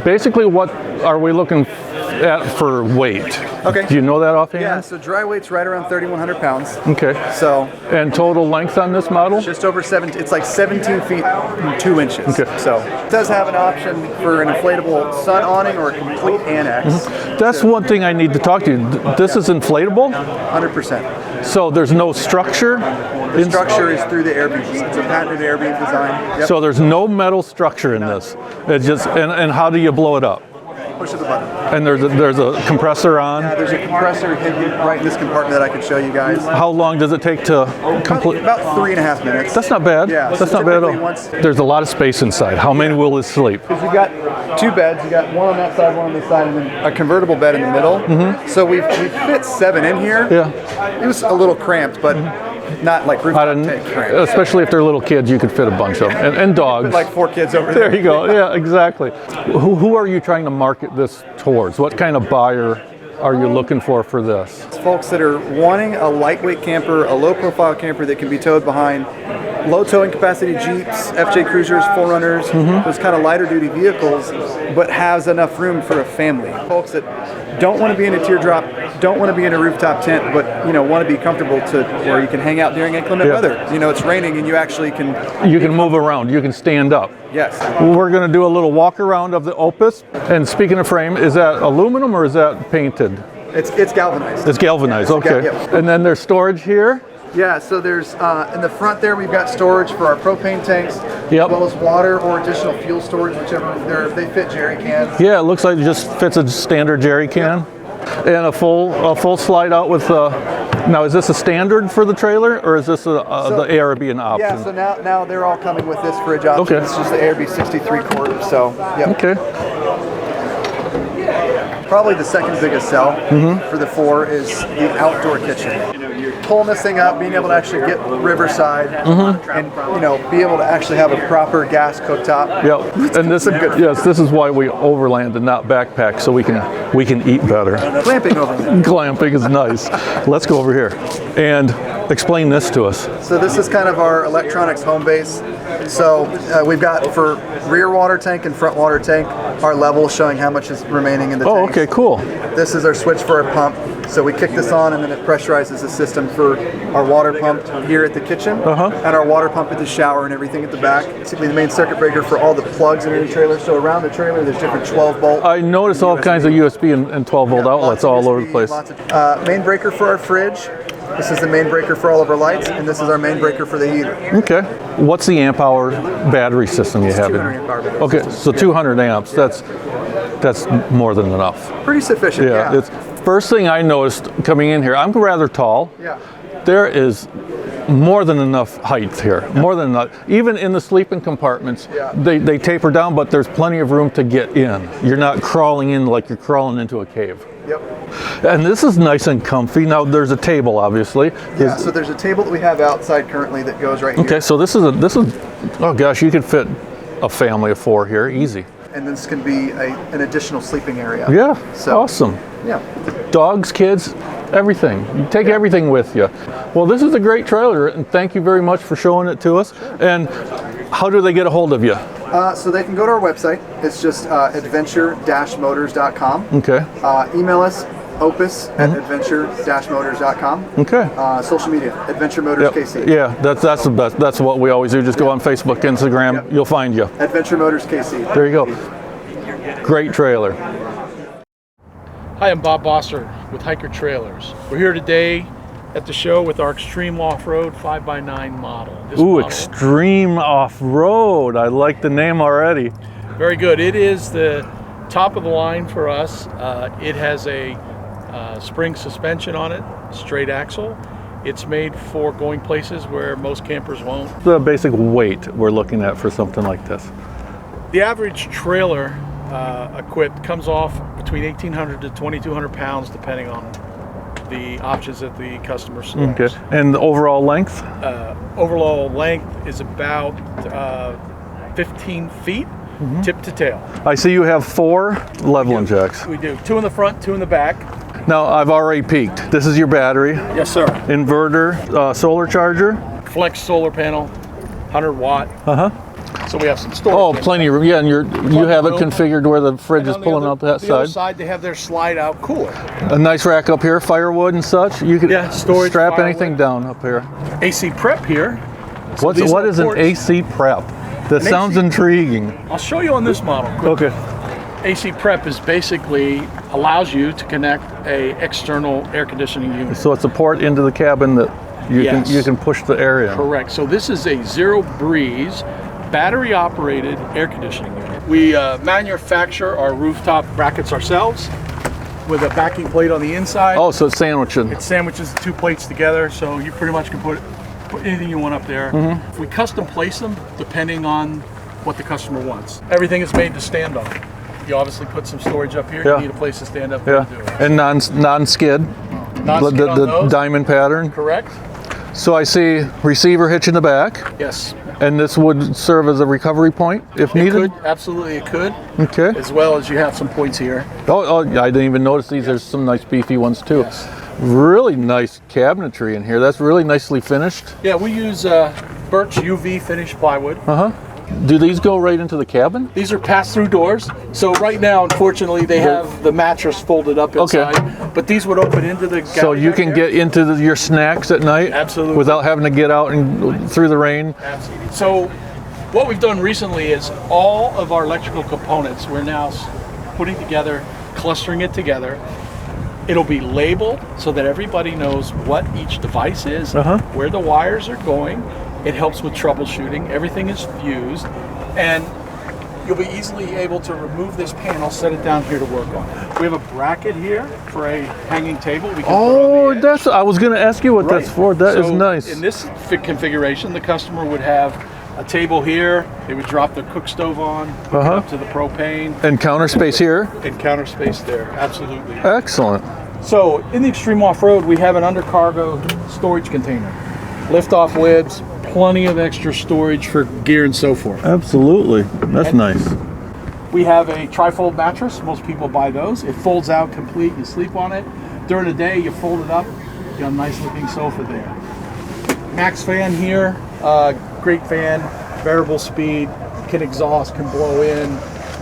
basically what are we looking at for weight? Okay. Do you know that offhand? Yeah, so dry weight's right around 3,100 pounds. Okay. So. And total length on this model? Just over 17. It's like 17 feet and 2 inches. Okay. So it does have an option for an inflatable sun awning or a complete annex. Mm-hmm. That's one thing I need to talk to you. This is inflatable? 100%. So there's no structure? The structure is through the air beams. It's a patented air beam design. Yep. So there's no metal structure in this. It's just and how do you blow it up? Push of the button. And there's a compressor on? Yeah, there's a compressor hidden right in this compartment that I can show you guys. How long does it take to complete? About 3.5 minutes. That's not bad. Yeah, that's not bad at all. There's a lot of space inside. How many will this sleep? Because you've got 2 beds. You got one on that side, one on this side, and then a convertible bed in the middle. Mm-hmm. So we fit 7 in here. Yeah. It was a little cramped, but not like rooftop tent cramped. Especially if they're little kids, you could fit a bunch of them. And dogs. Put like 4 kids over there. There you go. Yeah, exactly. Who are you trying to market this towards? What kind of buyer are you looking for this? It's folks that are wanting a lightweight camper, a low-profile camper that can be towed behind low towing capacity Jeeps, FJ Cruisers, 4Runners, those kind of lighter duty vehicles, but has enough room for a family. Folks that don't want to be in a teardrop, don't want to be in a rooftop tent, but want to be comfortable to where you can hang out during inclement weather. It's raining and you actually can. You can move around. You can stand up. Yes. We're going to do a little walk around of the Opus. And speaking of frame, is that aluminum or is that painted? It's galvanized. It's galvanized. Okay. Yep. And then there's storage here. Yeah, so there's, in the front there, we've got storage for our propane tanks, yep, as well as water or additional fuel storage, whichever, they fit jerry cans. Yeah, it looks like it just fits a standard jerry can. Yep. And a full slide out with, now is this a standard for the trailer, or is this the ARB an option? Yeah, so now they're all coming with this fridge option. Okay. It's just the ARB 63 quart, so, yep. Okay. Probably the second biggest sell for the 4 is the outdoor kitchen. Pulling this thing up, being able to actually get riverside, and be able to actually have a proper gas cooktop. Yep, and this this is why we overland and not backpack, so we can eat better. Glamping overland. Glamping is nice. Let's go over here and explain this to us. So this is kind of our electronics home base. So we've got for rear water tank and front water tank our levels showing how much is remaining in the tank. Oh, okay, cool. This is our switch for our pump. So we kick this on and then it pressurizes the system for our water pump here at the kitchen and our water pump at the shower and everything at the back. Basically the main circuit breaker for all the plugs in the trailer. So around the trailer there's different 12 volt. I noticed all kinds of USB and 12 volt outlets all over the place. Main breaker for our fridge. This is the main breaker for all of our lights, and this is our main breaker for the heater. Okay. What's the amp hour battery system you have? 200 amp hour battery. Okay, so 200 amps. That's more than enough. Pretty sufficient. Yeah. It's first thing I noticed coming in here. I'm rather tall. Yeah. There is more than enough height here. More than enough. Even in the sleeping compartments, they taper down, but there's plenty of room to get in. You're not crawling in like you're crawling into a cave. Yep. And this is nice and comfy. Now there's a table, obviously. Yeah. So there's a table that we have outside currently that goes right here. Okay. So this is oh gosh, you could fit a family of 4 here, easy. And this can be an additional sleeping area. Yeah. So awesome. Yeah. Dogs, kids, everything. You take everything with you. Well, this is a great trailer, and thank you very much for showing it to us. And how do they get a hold of you? So they can go to our website. It's just adventure-motors.com. Okay. Email us, opus at adventure-motors.com. Okay. Social media, Adventure Motors KC. Yeah, that's the best. That's what we always do. Just go on Facebook, Instagram, you'll find you. Adventure Motors KC. There you go. Great trailer. Hi, I'm Bob Bosser with Hiker Trailers. We're here today at the show with our Extreme Offroad 5x9 model. Extreme Offroad. I like the name already. Very good. It is the top of the line for us. It has a spring suspension on it, straight axle. It's made for going places where most campers won't. The basic weight we're looking at for something like this. The average trailer equipped comes off between 1,800 to 2,200 pounds, depending on the options that the customer selects. Okay. And the overall length? Overall length is about 15 feet, tip to tail. I see you have 4 leveling jacks. We do 2 in the front, 2 in the back. Now, I've already peeked. This is your battery. Yes, sir. Inverter, solar charger. Flex solar panel, 100 watt. So we have some storage. Oh, plenty of room. Yeah, and you have it configured where the fridge is pulling out that the other side. side, they have their slide out cooler. A nice rack up here, firewood and such. You could storage, strap firewood. anything down up here. AC prep here. So What is an AC prep? That sounds intriguing. I'll show you on this model. Okay. AC prep is basically allows you to connect a external air conditioning unit. So it's a port into the cabin that you can push the air in. Correct. So this is a zero breeze battery operated air conditioning unit. We manufacture our rooftop brackets ourselves with a backing plate on the inside. Oh, so it's sandwiching. It sandwiches the 2 plates together, so you pretty much can put anything you want up there. We custom place them depending on what the customer wants. Everything is made to stand on. You obviously put some storage up here. You need a place to stand up. Yeah. And non-skid. The diamond pattern. Correct. So I see receiver hitch in the back. Yes. And this would serve as a recovery point if needed? Absolutely it could. Okay. As well as you have some points here. Oh, I didn't even notice these. There's some nice beefy ones too. Yes. Really nice cabinetry in here. That's really nicely finished. Yeah, we use birch UV finished plywood. Do these go right into the cabin? These are pass-through doors. So right now, unfortunately, they have the mattress folded up inside. Okay. But these would open into the galley. So you can get into your snacks at night? Absolutely. Without having to get out and through the rain? Absolutely. So what we've done recently is all of our electrical components, we're now putting together, clustering it together. It'll be labeled so that everybody knows what each device is, where the wires are going. It helps with troubleshooting. Everything is fused, and you'll be easily able to remove this panel, set it down here to work on. We have a bracket here for a hanging table. We can that's. I was going to ask you what that's for. That is nice. In this configuration, the customer would have a table here. They would drop their cook stove on, hook it up to the propane. And counter space here. And counter space there. Absolutely. Excellent. So in the Extreme Offroad, we have an undercargo storage container, lift-off libs. Plenty of extra storage for gear and so forth. Absolutely. That's nice. We have a trifold mattress. Most people buy those. It folds out complete. You sleep on it. During the day, you fold it up. You got a nice looking sofa there. Max fan here. Great fan. Variable speed. Can exhaust. Can blow in.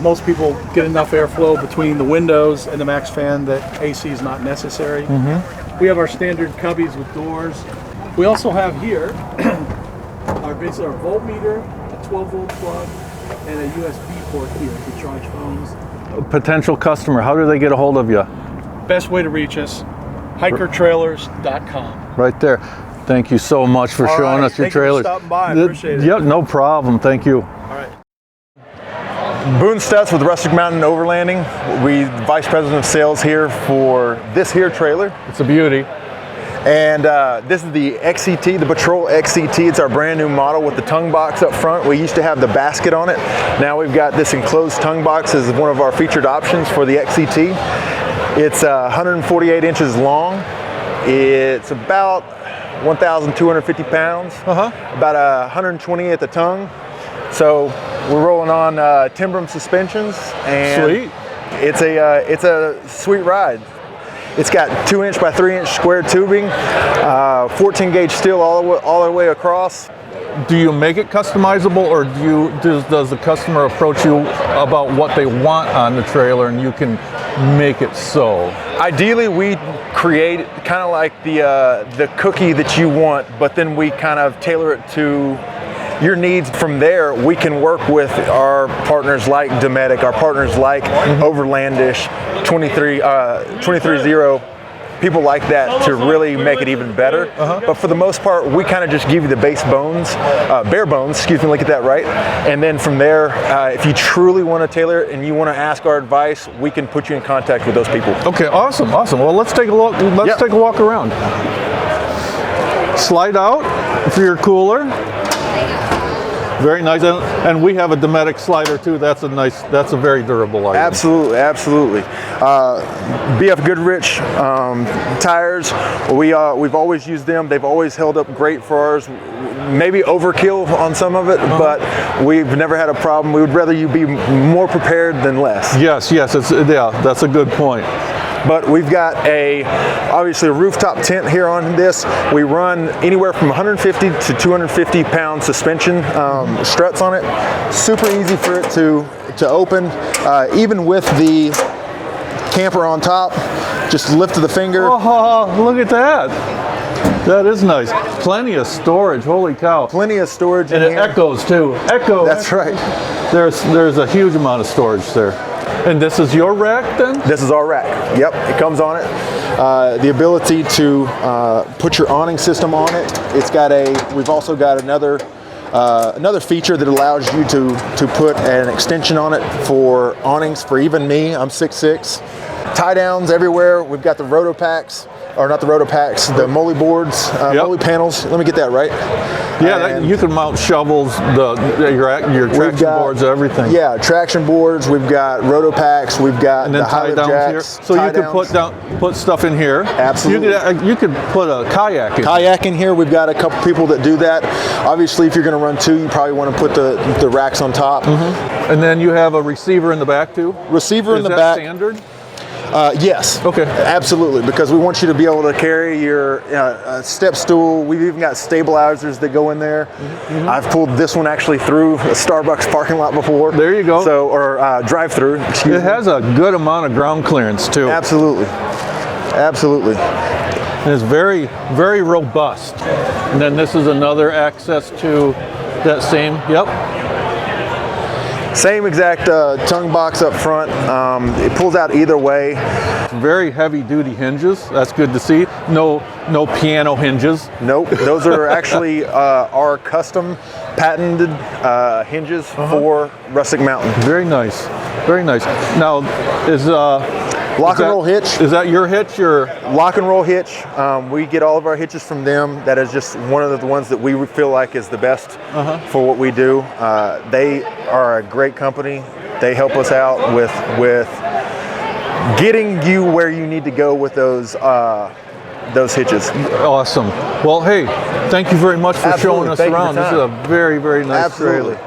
Most people get enough airflow between the windows and the max fan that AC is not necessary. We have our standard cubbies with doors. We also have here our voltmeter, a 12-volt plug, and a USB port here to charge phones. Potential customer, how do they get a hold of you? Best way to reach us, hikertrailers.com. Right there. Thank you so much for showing us your trailers. Thank you for stopping by. I appreciate it. Yep, no problem. Thank you. All right. Boone Stutz with Rustic Mountain Overlanding. We Vice President of Sales here for this here trailer. It's a beauty. And this is the XCT, the Patrol XCT. It's our brand new model with the tongue box up front. We used to have the basket on it. Now we've got this enclosed tongue box as one of our featured options for the XCT. It's 148 inches long. It's about 1,250 pounds, about 120 at the tongue. So we're rolling on Timbrum suspensions, and sweet. It's a sweet ride. It's got 2-inch by 3-inch square tubing, 14 gauge steel all the way across. Do you make it customizable, or does the customer approach you about what they want on the trailer and you can make it so? Ideally, we create kind of like the cookie that you want, but then we kind of tailor it to your needs. From there, we can work with our partners like Dometic, our partners like Overlandish, 23-0, people like that to really make it even better. But for the most part, we kind of just give you the base bones, bare bones, excuse me, look at that right. And then from there, if you truly want to tailor it and you want to ask our advice, we can put you in contact with those people. Okay, awesome. Well, let's take a look. Let's take a walk around. slide out for your cooler. Very nice, and we have a Dometic slider too. That's a very durable item. Absolutely, absolutely. BF Goodrich tires. We've always used them. They've always held up great for ours. Maybe overkill on some of it, but we've never had a problem. We would rather you be more prepared than less. Yes, that's a good point. But we've got obviously a rooftop tent here on this. We run anywhere from 150 to 250 pound suspension struts on it. Super easy for it to open, even with the camper on top. Just lift of the finger. Oh, look at that. That is nice. Plenty of storage. Holy cow. Plenty of storage and in it here. Echoes too. Echo. That's right. There's a huge amount of storage there. And this is your rack then? This is our rack. Yep, it comes on it. The ability to put your awning system on it. We've also got another feature that allows you to put an extension on it for awnings for even me. I'm 6'6". Tie downs everywhere. We've got the roto packs, or not the roto packs, the molly boards, molly panels. Let me get that right. Yeah, you can mount shovels, your traction boards, everything. Yeah, traction boards. We've got roto packs. We've got and then the high downs jacks. Here. So you could put stuff in here. Absolutely. You could put a kayak in. Kayak in here. We've got a couple people that do that. Obviously, if you're going to run two, you probably want to put the racks on top. And then you have a receiver in the back too. Receiver in the back. Is that standard? Yes. Okay. Absolutely, because we want you to be able to carry your step stool. We've even got stabilizers that go in there. I've pulled this one actually through a Starbucks parking lot before. There you go. So, or drive-through. It has a good amount of ground clearance too. Absolutely. Absolutely. And it's very, very robust. And then this is another access to that same. Yep. Same exact tongue box up front. It pulls out either way. Very heavy duty hinges. That's good to see. No piano hinges. Nope. Those are actually our custom patented hinges for Rustic Mountain. Very nice. Very nice. Now, is lock and roll hitch. Is that your hitch? Your lock and roll hitch. We get all of our hitches from them. That is just one of the ones that we feel like is the best for what we do. They are a great company. They help us out with getting you where you need to go with those hitches. Awesome. Well, hey, thank you very much for showing us around. This is a very, very nice trailer.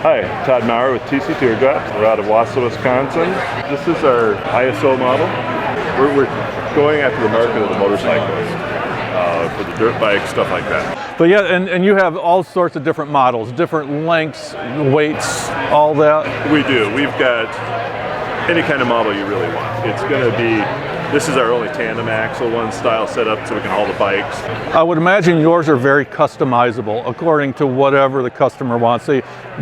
Hi, Todd Maurer with TC Teardrops. We're out of Wausau, Wisconsin. This is our ISO model. We're going after the market of the motorcyclist, for the dirt bikes, stuff like that. But yeah, and you have all sorts of different models, different lengths, weights, all that. We do. We've got any kind of model you really want. It's going to be, this is our only tandem axle one style setup, so we can haul the bikes. I would imagine yours are very customizable according to whatever the customer wants. They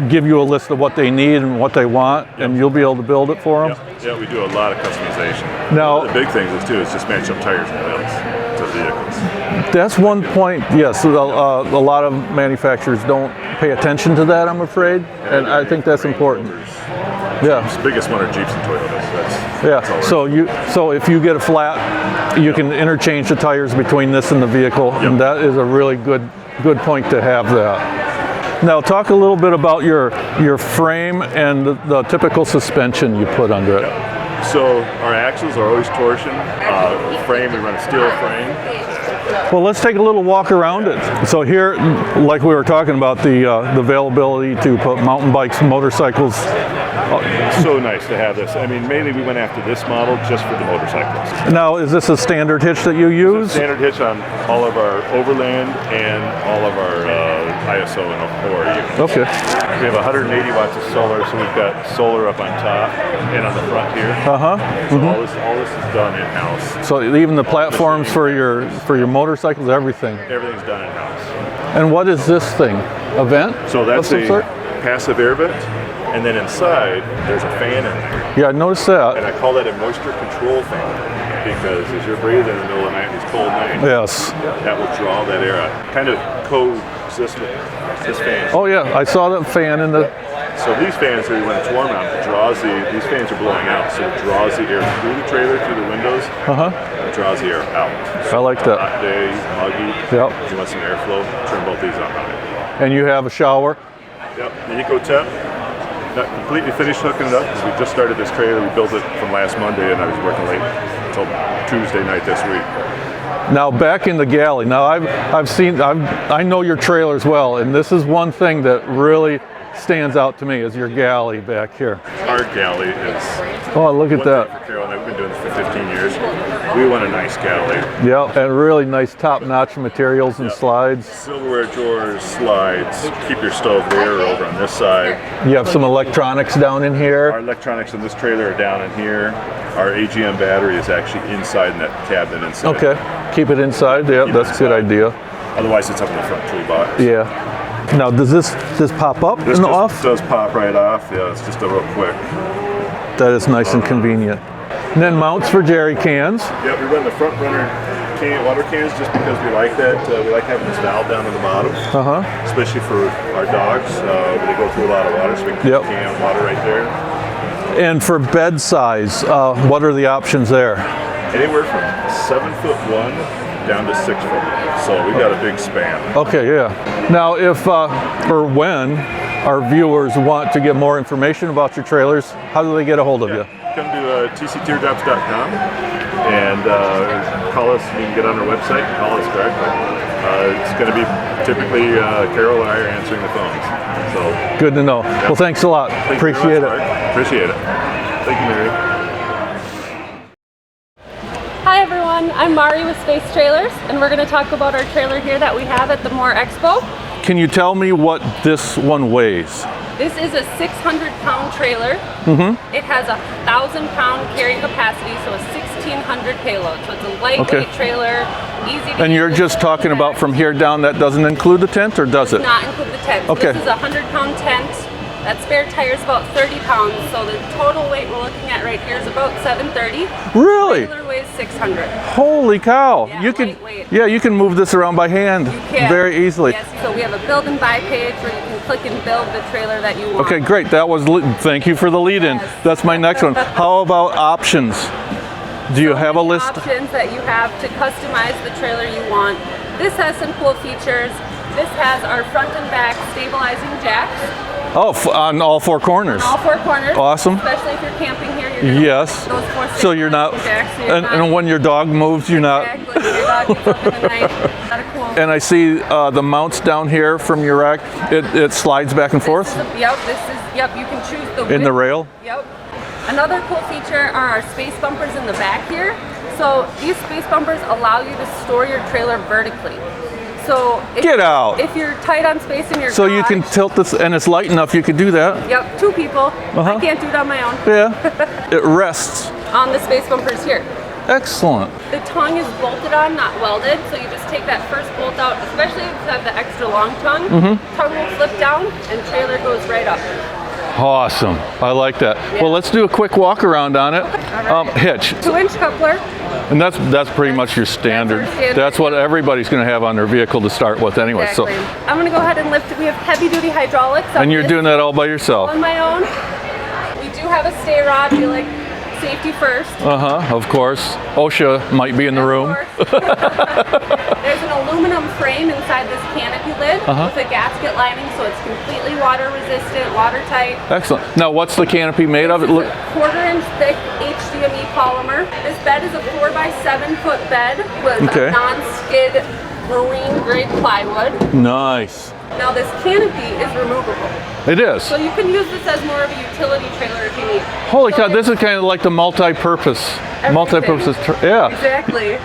give you a list of what they need and what they want, and you'll be able to build it for them. Yeah, we do a lot of customization. Now, the big thing is just match up tires and wheels to vehicles. That's one point. Yes, a lot of manufacturers don't pay attention to that, I'm afraid, and I think that's important. Yeah. The biggest one are Jeeps and Toyotas. That's so if you get a flat, you can interchange the tires between this and the vehicle, and that is a really good point to have that. Now talk a little bit about your frame and the typical suspension you put under it. So our axles are always torsion. Frame, we run a steel frame. Well, let's take a little walk around it. So here, like we were talking about, the availability to put mountain bikes, motorcycles. So nice to have this. I mean, mainly we went after this model just for the motorcyclists. Now, is this a standard hitch that you use? Standard hitch on all of our Overland and all of our ISO and OR units. Okay. We have 180 watts of solar, so we've got solar up on top and on the front here. So all this is done in-house. So even the platforms for your motorcycles, everything? Everything's done in-house. And what is this thing? A vent? So that's a passive air vent. And then inside, there's a fan in there. Yeah, I noticed that. And I call that a moisture control fan because as you're breathing in the middle of the night, these cold nights, that will draw that air out. Kind of coexist with this fan. Oh yeah, I saw that fan in the So these fans here, when it's warm out, these fans are blowing out, so it draws the air through the trailer, through the windows, and it draws the air out. I like that. Hot day, muggy, yep. If you want some airflow, turn both these on. And you have a shower? Yep, the Eco Temp. Not completely finished hooking it up because we just started this trailer. We built it from last Monday and I was working late until Tuesday night this week. Now back in the galley. Now I know your trailers well, and this is one thing that really stands out to me is your galley back here. Our galley is. Oh, look at that. For Carol and I've been doing this for 15 years. We want a nice galley. Yep, and really nice top-notch materials and slides. Silverware drawers, slides. Keep your stove there or over on this side. You have some electronics down in here. Our electronics in this trailer are down in here. Our AGM battery is actually inside in that cabinet inside. Okay, keep it inside. Yep, that's a good idea. Otherwise, it's up in the front toolbox. Yeah. Now, does this pop up This and off? Does pop right off. Yeah, it's just a real quick. That is nice and convenient. And then mounts for jerry cans. Yep, we run the front runner water cans just because we like that. We like having this valve down on the bottom, especially for our dogs. They go through a lot of water, so we can keep can water right there. And for bed size, what are the options there? Anywhere from 7'1" down to 6 foot. So we got a big span. Okay, yeah. Now, if or when our viewers want to get more information about your trailers, how do they get a hold of you? Come to tcteardrops.com and call us. You can get on our website and call us directly. It's going to be typically Carol and I are answering the phones. So good to know. Well, thanks a lot. Appreciate it. Appreciate it. Thank you, Mary. Hi everyone, I'm Mari with Space Trailers, and we're going to talk about our trailer here that we have at the Moore Expo. Can you tell me what this one weighs? This is a 600-pound trailer. It has a 1,000-pound carrying capacity, so a 1,600 payload. So it's a lightweight trailer, easy to And you're just talking about from here down, that doesn't include the tent, or does it? Does not include the tent. So Okay. this is a 100-pound tent. That spare tire is about 30 pounds, so the total weight we're looking at right here is about 730. Really? The trailer weighs 600. Holy cow! Yeah, you can, lightweight. yeah, you can move this around by hand very easily. Yes, so we have a build and buy page where you can click and build the trailer that you want. Okay, great. That was thank you for the lead-in. That's my next one. How about options? Do you have a list? Options that you have to customize the trailer you want. This has some cool features. This has our front and back stabilizing jacks. Oh, on all four corners. On all four corners. Awesome. Especially if you're camping here. You're gonna Yes. those four So you're not, jacks, so and when your dog moves, you're not. Exactly. Your dog gets up in the night. Not a cool. And I see the mounts down here from your rack. It slides back and forth. Yep. You can choose the width. In the rail. Yep. Another cool feature are our space bumpers in the back here. So these space bumpers allow you to store your trailer vertically. So if you're tight on space in your So you garage, can tilt this, and it's light enough you could do that. Yep, 2 people. I can't do it on my own. Yeah. It rests. On the space bumpers here. Excellent. The tongue is bolted on, not welded, so you just take that first bolt out, especially if you have the extra long tongue. Tongue will flip down and trailer goes right up. Awesome. I like that. Yeah. Well, let's do a quick walk around on it. Hitch. 2-inch coupler. And that's pretty much your standard. That's what everybody's going to have on their vehicle to start with anyway. Exactly. So I'm going to go ahead and lift it. We have heavy duty hydraulics. And you're doing that all by yourself? On my own. We do have a stay rod. We like safety first. Of course. OSHA might be in the room. There's an aluminum frame inside this canopy lid with a gasket lining, so it's completely water resistant, watertight. Excellent. Now, what's the canopy made of? It looks 1/4 inch thick HDME polymer. This bed is a 4x7 foot bed with non-skid marine grade plywood. Nice. Now this canopy is removable. It is. So you can use this as more of a utility trailer if you need. Holy cow, this is kind of like the multi-purpose. Yeah. Exactly.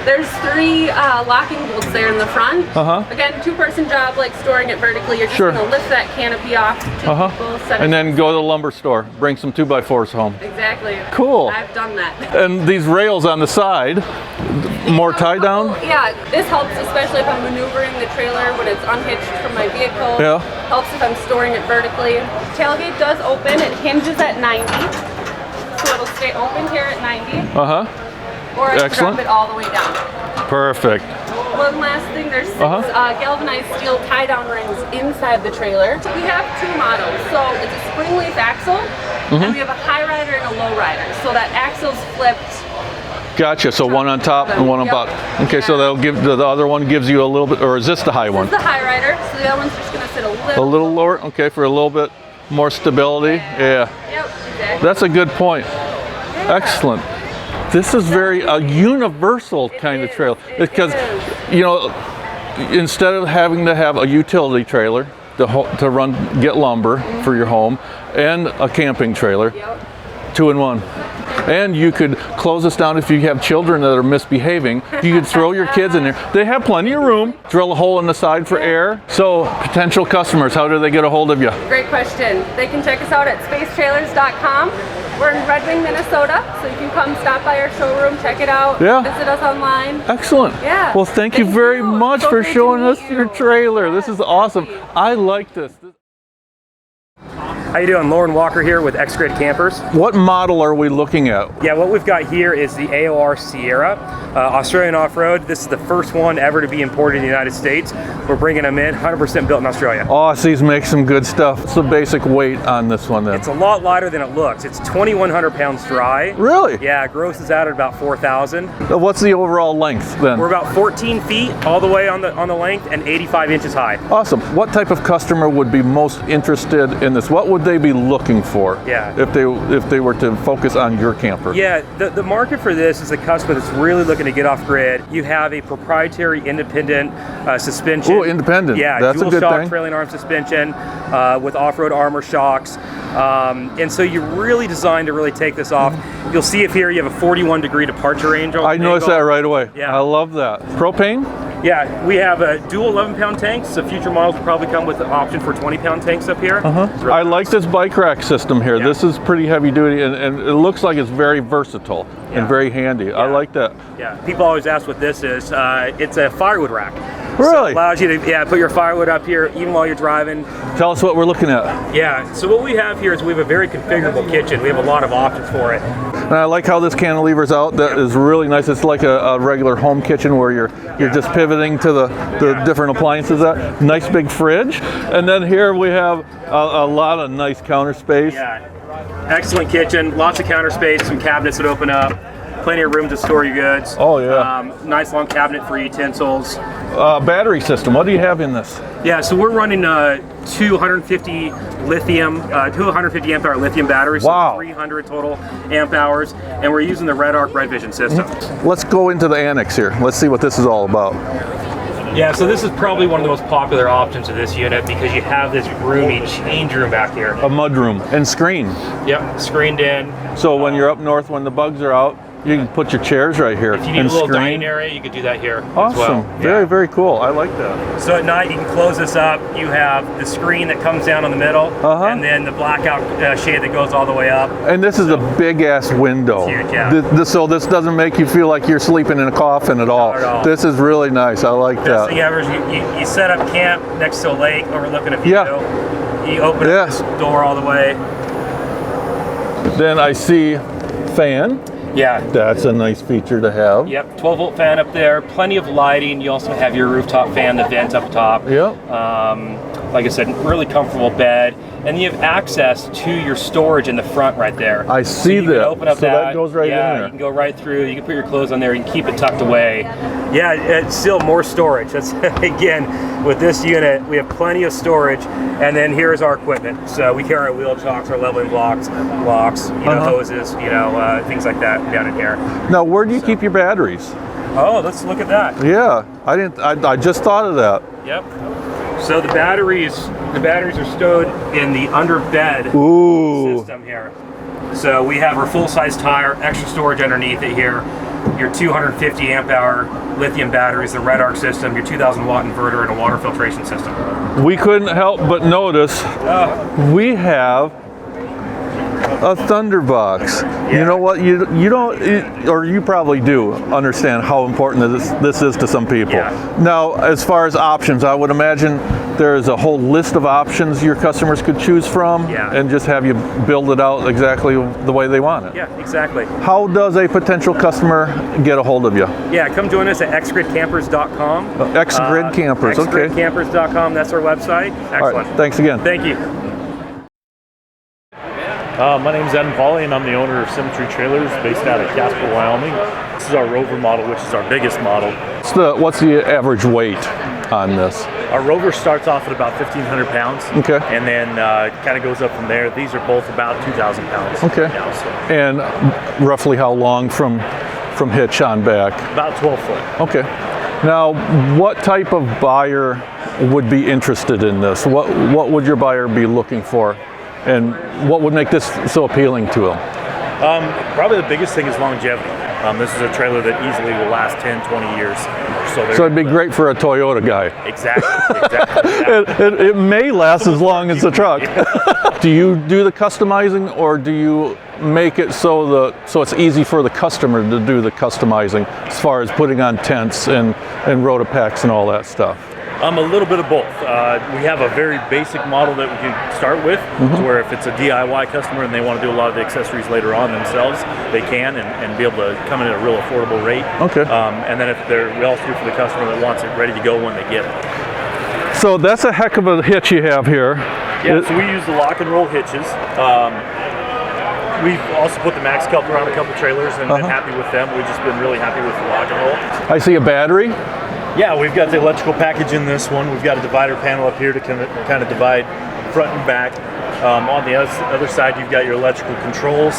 There's 3 locking bolts there in the front. Again, 2-person job, like storing it vertically. You're just going to lift that canopy off. 2 people, set it. And then go to the lumber store. Bring some 2x4s home. Exactly. Cool. I've done that. And these rails on the side, more tie down? Yeah, this helps especially if I'm maneuvering the trailer when it's unhitched from my vehicle. Yeah. Helps if I'm storing it vertically. Tailgate does open. It hinges at 90. So it'll stay open here at 90. Or I can drop it all the way down. Perfect. one last thing, there's 6 galvanized steel tie-down rings inside the trailer. We have 2 models, so it's a spring leaf axle, and we have a high rider and a low rider. So that axle's flipped. Gotcha. So one on top and one on bottom. Okay, so that'll give the other one gives you a little bit, or is this the high one? This is the high rider, so the other one's just going to sit a little lower. Okay, for a little bit more stability. Yeah. Yep, exactly. That's a good point. Excellent. This is very a universal kind of trailer because, you know, instead of having to have a utility trailer to get lumber for your home and a camping trailer, 2 in 1. And you could close this down if you have children that are misbehaving. You could throw your kids in there. They have plenty of room. Drill a hole in the side for air. So potential customers, how do they get a hold of you? Great question. They can check us out at spacetrailers.com. We're in Red Wing, Minnesota, so you can come stop by our showroom, check it out, visit us online. Excellent. Yeah. Well, thank you very much for showing us your trailer. This is awesome. I like this. How you doing? Lauren Walker here with XGRID Campers. What model are we looking at? Yeah, what we've got here is the AOR Sierra, Australian off-road. This is the first one ever to be imported in the United States. We're bringing them in, 100% built in Australia. Aussies make some good stuff. What's the basic weight on this one then? It's a lot lighter than it looks. It's 2,100 pounds dry. Really? Yeah, gross is out at about 4,000. What's the overall length then? We're about 14 feet all the way on the length and 85 inches high. Awesome. What type of customer would be most interested in this? What would they be looking for if they were to focus on your camper? Yeah, the market for this is a customer that's really looking to get off grid. You have a proprietary independent suspension. Oh, independent. Yeah, that's dual a good shock thing. trailing arm suspension with off-road armor shocks. And so you're really designed to really take this off. You'll see if here you have a 41-degree departure range. I noticed that right away. Yeah. I love that. Propane? Yeah, we have a dual 11-pound tanks, so future models will probably come with the option for 20-pound tanks up here. Really I like this bike rack system here. Yeah. This is pretty heavy duty, and it looks like it's very versatile and very handy. I like that. Yeah, people always ask what this is. It's a firewood rack. Really? So it allows you to put your firewood up here even while you're driving. Tell us what we're looking at. Yeah, so what we have here is we have a very configurable kitchen. We have a lot of options for it. And I like how this cantilever's out. That is really nice. It's like a regular home kitchen where you're just pivoting to the different appliances. Nice big fridge. And then here we have a lot of nice counter space. Yeah, excellent kitchen. Lots of counter space, some cabinets that open up. Plenty of room to store your goods. Oh yeah. Nice long cabinet for utensils. Battery system. What do you have in this? Yeah, so we're running 250 lithium, 250 amp hour lithium batteries. Wow. So 300 total amp hours, and we're using the Red Arc Red Vision system. Let's go into the annex here. Let's see what this is all about. Yeah, so this is probably one of the most popular options of this unit because you have this roomy change room back here. A mud room and screen. Yep, screened in. So when you're up north, when the bugs are out, you can put your chairs right here. If you need a little dining area, you could do that here awesome. As well. Very, very cool. I like that. So at night, you can close this up. You have the screen that comes down on the middle, and then the blackout shade that goes all the way up. And this is a big-ass window. It's huge, yeah. So this doesn't make you feel like you're sleeping in a coffin at all. Not at all. This is really nice. I like Best that. thing ever is you set up camp next to a lake overlooking a view. You open up this door all the way. Then I see fan. Yeah. That's a nice feature to have. Yep, 12-volt fan up there, plenty of lighting. You also have your rooftop fan, the vent up top. Yep. Like I said, really comfortable bed. And you have access to your storage in the front right there. I see so you that. Can open up so that goes right in there. You can go right through. You can put your clothes on there. You can keep it tucked away. Yeah, it's still more storage. That's again, with this unit, we have plenty of storage. And then here's our equipment. So we carry our wheel chocks, our leveling blocks, hoses, things like that down in here. Now, where do you keep your batteries? Oh, let's look at that. Yeah, I just thought of that. Yep. So the batteries are stowed in the underbed system here. So we have our full-size tire, extra storage underneath it here, your 250 amp hour lithium batteries, the Red Arc system, your 2,000 watt inverter, and a water filtration system. We couldn't help but notice we have A Thunderbox. Yeah. You know what? You don't, or you probably do understand how important this is to some people. Yeah. Now, as far as options, I would imagine there's a whole list of options your customers could choose from, Yeah. and just have you build it out exactly the way they want it. Yeah, exactly. How does a potential customer get a hold of you? Yeah, come join us at xgridcampers.com. XGRID Campers, okay. xgridcampers.com, that's our website. Excellent. All right, thanks again. Thank you. My name is Ed Pauly, and I'm the owner of Symmetry Trailers based out of Casper, Wyoming. This is our Rover model, which is our biggest model. What's the average weight on this? Our Rover starts off at about 1,500 pounds. Okay. And then kind of goes up from there. These are both about 2,000 pounds. Okay. Now, so And roughly how long from hitch on back? about 12 foot. Okay. Now, what type of buyer would be interested in this? What would your buyer be looking for? And what would make this so appealing to them? Probably the biggest thing is longevity. This is a trailer that easily will last 10, 20 years. So it'd be great for a Toyota guy. Exactly. It may last as long as the truck. Do you do the customizing, or do you make it so it's easy for the customer to do the customizing as far as putting on tents and rotopacks and all that stuff? A little bit of both. We have a very basic model that we can start with, to where if it's a DIY customer and they want to do a lot of the accessories later on themselves, they can and be able to come in at a real affordable rate. Okay. And then we also do for the customer that wants it ready to go when they get it. So that's a heck of a hitch you have here. Yeah, so we use the lock and roll hitches. We've also put the max coupler on a couple trailers and been happy with them. We've just been really happy with the lock and roll. I see a battery. Yeah, we've got the electrical package in this one. We've got a divider panel up here to kind of divide front and back. On the other side, you've got your electrical controls.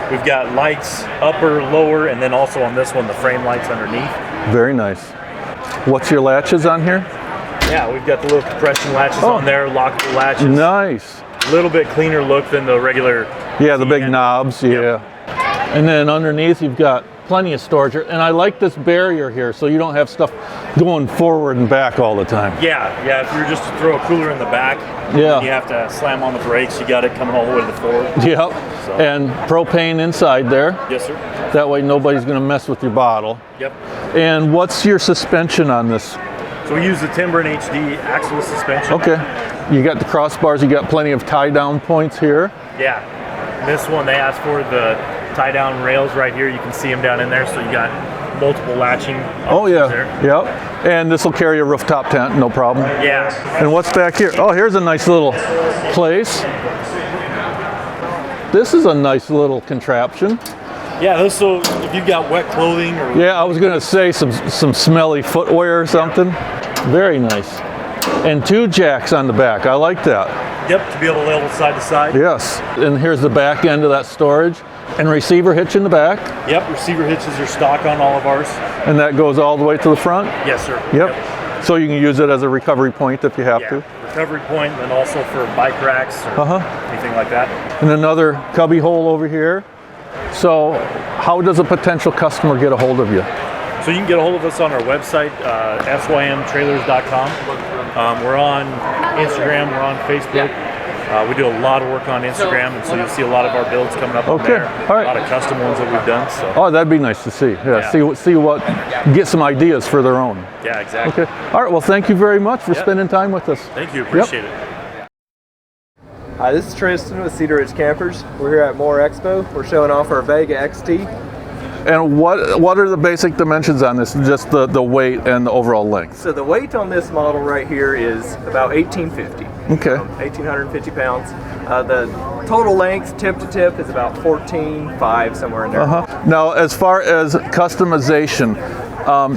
We've got lights, upper, lower, and then also on this one, the frame lights underneath. Very nice. What's your latches on here? Yeah, we've got the little compression latches on there, lockable latches. Nice. A little bit cleaner look than the regular. Yeah, the big knobs, yeah. And then underneath you've got plenty of storage. And I like this barrier here, so you don't have stuff going forward and back all the time. Yeah, if you were just to throw a cooler in the back, you have to slam on the brakes, you got it coming all the way to the forward. Yep, So. and propane inside there. Yes, sir. That way nobody's gonna mess with your bottle. Yep. And what's your suspension on this? So we use the Timber and HD axle suspension. Okay, you got the crossbars, you got plenty of tie down points here. Yeah, this one they asked for the tie down rails right here. You can see them down in there, so you got multiple latching. Oh yeah, there. yep. And this will carry a rooftop tent, no problem. Yeah. And what's back here? Oh, here's a nice little place. This is a nice little contraption. Yeah, this, so if you've got wet clothing or... Yeah, I was gonna say some smelly footwear or something. Very nice. And 2 jacks on the back, I like that. Yep, to be able to level side to side. Yes, and here's the back end of that storage. And receiver hitch in the back. Yep, receiver hitches are stock on all of ours. And that goes all the way to the front? Yes, sir. Yep. So you can use it as a recovery point if you have to. Recovery point, and also for bike racks or anything like that. And another cubby hole over here. So how does a potential customer get a hold of you? So you can get a hold of us on our website, symtrailers.com. We're on Instagram, we're on Facebook. We do a lot of work on Instagram, and so you'll see a lot of our builds coming up on there. All right. A lot of custom ones that we've done. So. Oh, that'd be nice to see. Yeah. See what, get some ideas for their own. Yeah, exactly. Okay. All right. Well, thank you very much for spending time with us. Thank you. Appreciate it. Hi, this is Tristan with Cedar Ridge Campers. We're here at Moore Expo. We're showing off our Vega XT. And what are the basic dimensions on this? Just the weight and the overall length? So the weight on this model right here is about 1850. Okay. 1,850 pounds. The total length, tip to tip, is about 14.5, somewhere in there. Now, as far as customization,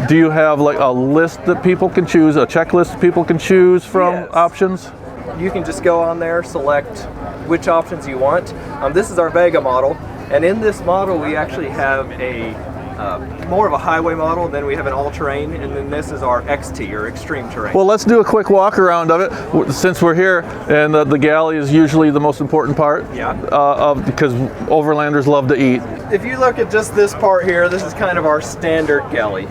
do you have like a list that people can choose, a checklist people can choose from options? You can just go on there, select which options you want. This is our Vega model. And in this model, we actually have a more of a highway model, then we have an all-terrain, and then this is our XT, or extreme terrain. Well, let's do a quick walk around of it, since we're here, and the galley is usually the most important part. Yeah. Because overlanders love to eat. If you look at just this part here, this is kind of our standard galley.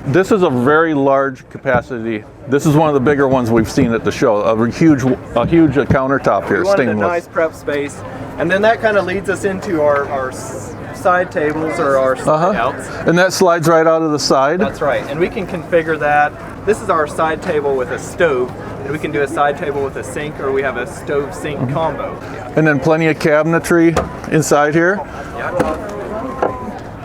This is a very large capacity. This is one of the bigger ones we've seen at the show. A huge countertop here, we wanted stainless. a nice prep space. And then that kind of leads us into our side tables or our slide outs. And that slides right out of the side? That's right. And we can configure that. This is our side table with a stove. And we can do a side table with a sink, or we have a stove sink combo. And then plenty of cabinetry inside here? Yeah.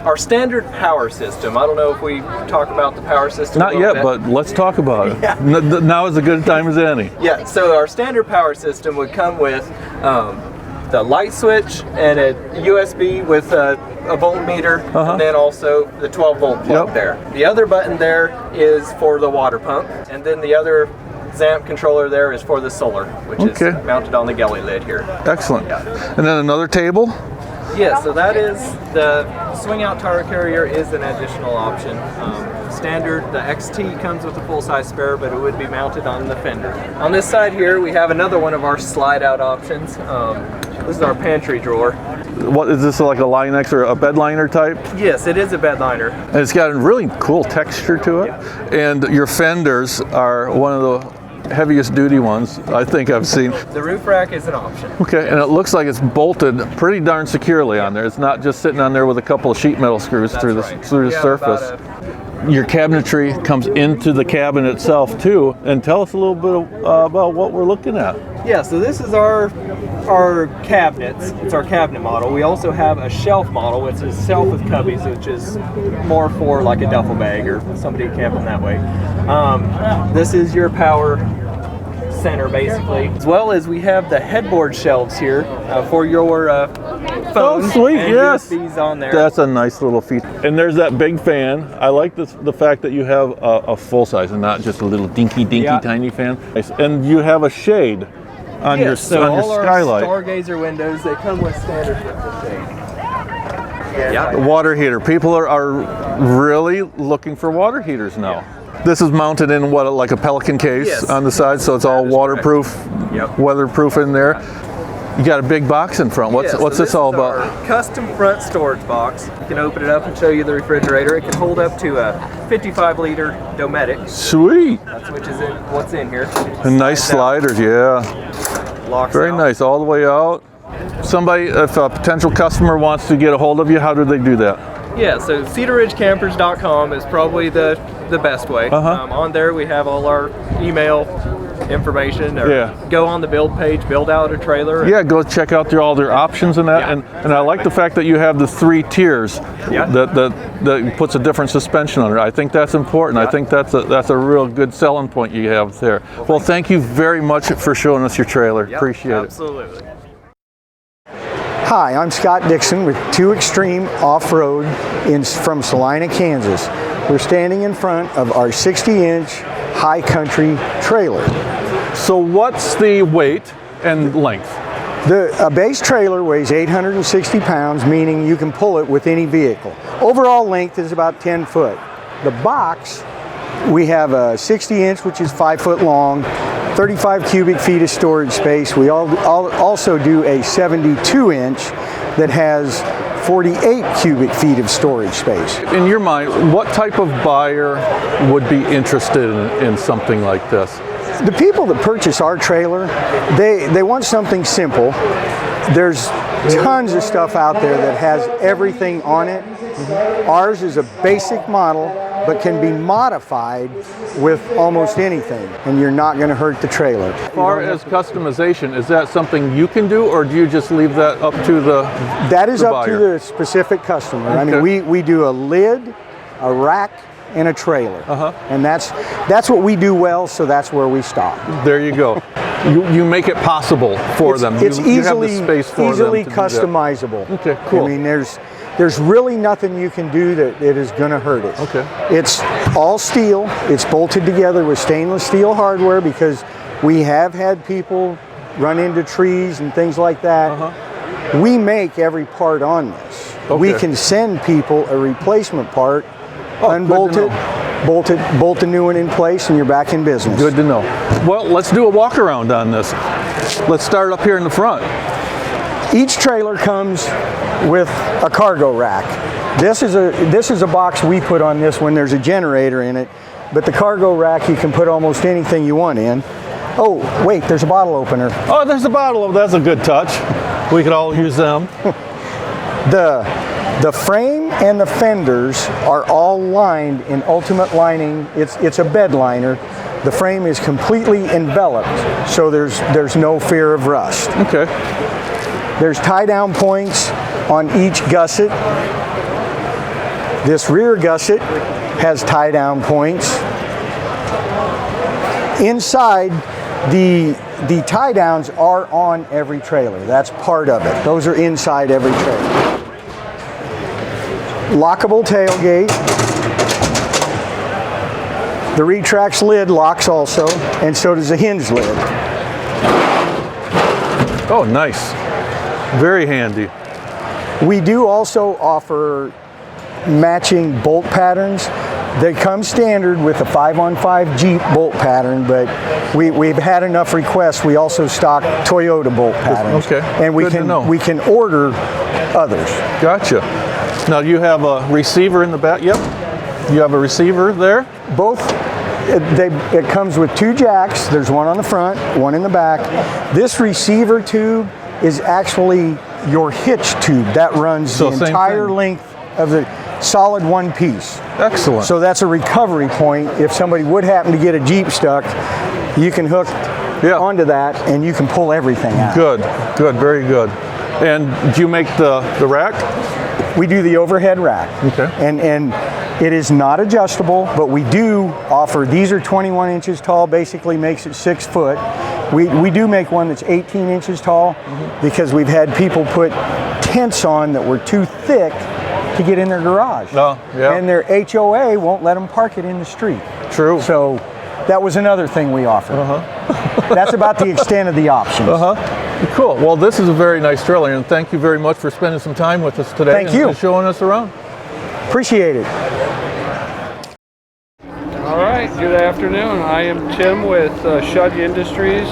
Our standard power system. I don't know if we talk about the power system. Not yet, but let's talk about it. Yeah. Now is a good time as any. Yeah, so our standard power system would come with the light switch and a USB with a voltmeter, and then also the 12 volt plug there. The other button there is for the water pump, and then the other ZAMP controller there is for the solar, which is mounted on the galley lid here. Excellent. And then another table? Yeah, so that is the swing out tire carrier is an additional option. Standard, the XT comes with a full-size spare, but it would be mounted on the fender. On this side here, we have another one of our slide-out options. This is our pantry drawer. What is this, like a Line-X or a bed liner type? Yes, it is a bed liner. And it's got a really cool texture to it. And your fenders are one of the heaviest duty ones I think I've seen. The roof rack is an option. Okay, and it looks like it's bolted pretty darn securely on there. It's not just sitting on there with a couple of sheet metal screws through the surface. Your cabinetry comes into the cabin itself too, and tell us a little bit about what we're looking at. Yeah, so this is our cabinets. It's our cabinet model. We also have a shelf model, which is shelf with cubbies, which is more for like a duffel bag or somebody camping that way. This is your power center basically, as well as we have the headboard shelves here for your phone. Oh, sweet! And yes, USBs on there. That's a nice little feature. And there's that big fan. I like the fact that you have a full size and not just a little dinky tiny fan. And you have a shade on your skylight. Our stargazer windows, they come with standard shade. The water heater. People are really looking for water heaters now. This is mounted in what, like a Pelican case on the side, so it's all waterproof, weatherproof in there. You got a big box in front. What's this all about? Our custom front storage box. You can open it up and show you the refrigerator. It can hold up to a 55-liter Dometic. Sweet. That's what's in here. And nice sliders, Locks very out. nice, all the way out. Somebody, if a potential customer wants to get a hold of you, how do they do that? Yeah, so cedarridgecampers.com is probably the best way. On there we have all our email information. Or go on the build page, build out a trailer. Yeah, go check out all their options and that. And I like the fact that you have the 3 tiers that puts a different suspension on it. I think that's important. I think that's a real good selling point you have there. Well, thank you very much for showing us your trailer. Appreciate it. Absolutely. Hi, I'm Scott Dixon with 2 Extreme Offroad from Salina, Kansas. We're standing in front of our 60-inch high country trailer. So what's the weight and length? A base trailer weighs 860 pounds, meaning you can pull it with any vehicle. Overall length is about 10 foot. The box, we have a 60-inch, which is 5 foot long, 35 cubic feet of storage space. We also do a 72-inch that has 48 cubic feet of storage space. In your mind, what type of buyer would be interested in something like this? The people that purchase our trailer, they want something simple. There's tons of stuff out there that has everything on it. Ours is a basic model, but can be modified with almost anything, and you're not going to hurt the trailer. As far as customization, is that something you can do, or do you just leave that up to the buyer? That is up to the specific customer. Okay. I mean, we do a lid, a rack, and a trailer, and that's what we do well. So that's where we stop. There you go. You make it possible for them. It's you have the space for easily them to customizable. Okay, cool. I mean, there's really nothing you can do that it is going to hurt it. Okay. It's all steel. It's bolted together with stainless steel hardware because we have had people run into trees and things like that. We make every part on this. Okay. We can send people a replacement part, unbolt it, bolt the new one in place, and you're back in business. Good to know. Well, let's do a walk around on this. Let's start up here in the front. Each trailer comes with a cargo rack. This is a box we put on this when there's a generator in it, but the cargo rack you can put almost anything you want in. Oh, wait, there's a bottle opener. Oh, there's a bottle. That's a good touch. We could all use them. The frame and the fenders are all lined in Ultimate lining. It's a bed liner. The frame is completely enveloped, so there's no fear of rust. Okay. There's tie down points on each gusset. This rear gusset has tie down points. Inside, the tie downs are on every trailer. That's part of it. Those are inside every trailer. Lockable tailgate. The retracts lid locks also, and so does the hinge lid. Oh, nice. Very handy. We do also offer matching bolt patterns. They come standard with a 5-on-5 Jeep bolt pattern, but we've had enough requests. We also stock Toyota bolt patterns. Okay. And we can order others. Gotcha. Now you have a receiver in the back. Yep. You have a receiver there? Both. It comes with 2 jacks. There's one on the front, one in the back. This receiver tube is actually your hitch tube that runs the entire length of the solid one piece. Excellent. So that's a recovery point. If somebody would happen to get a Jeep stuck, you can hook onto that and you can pull everything out. Good, good, very good. And do you make the rack? We do the overhead rack. Okay. And it is not adjustable, but we do offer, these are 21 inches tall, basically makes it 6 foot. We do make one that's 18 inches tall because we've had people put tents on that were too thick to get in their garage. Oh, yeah. And their HOA won't let them park it in the street. True. So that was another thing we offered. That's about the extent of the options. Cool. Well, this is a very nice trailer, and thank you very much for spending some time with us today. Thank you. And showing us around. Appreciate it. All right, good afternoon. I am Tim with Schutt Industries.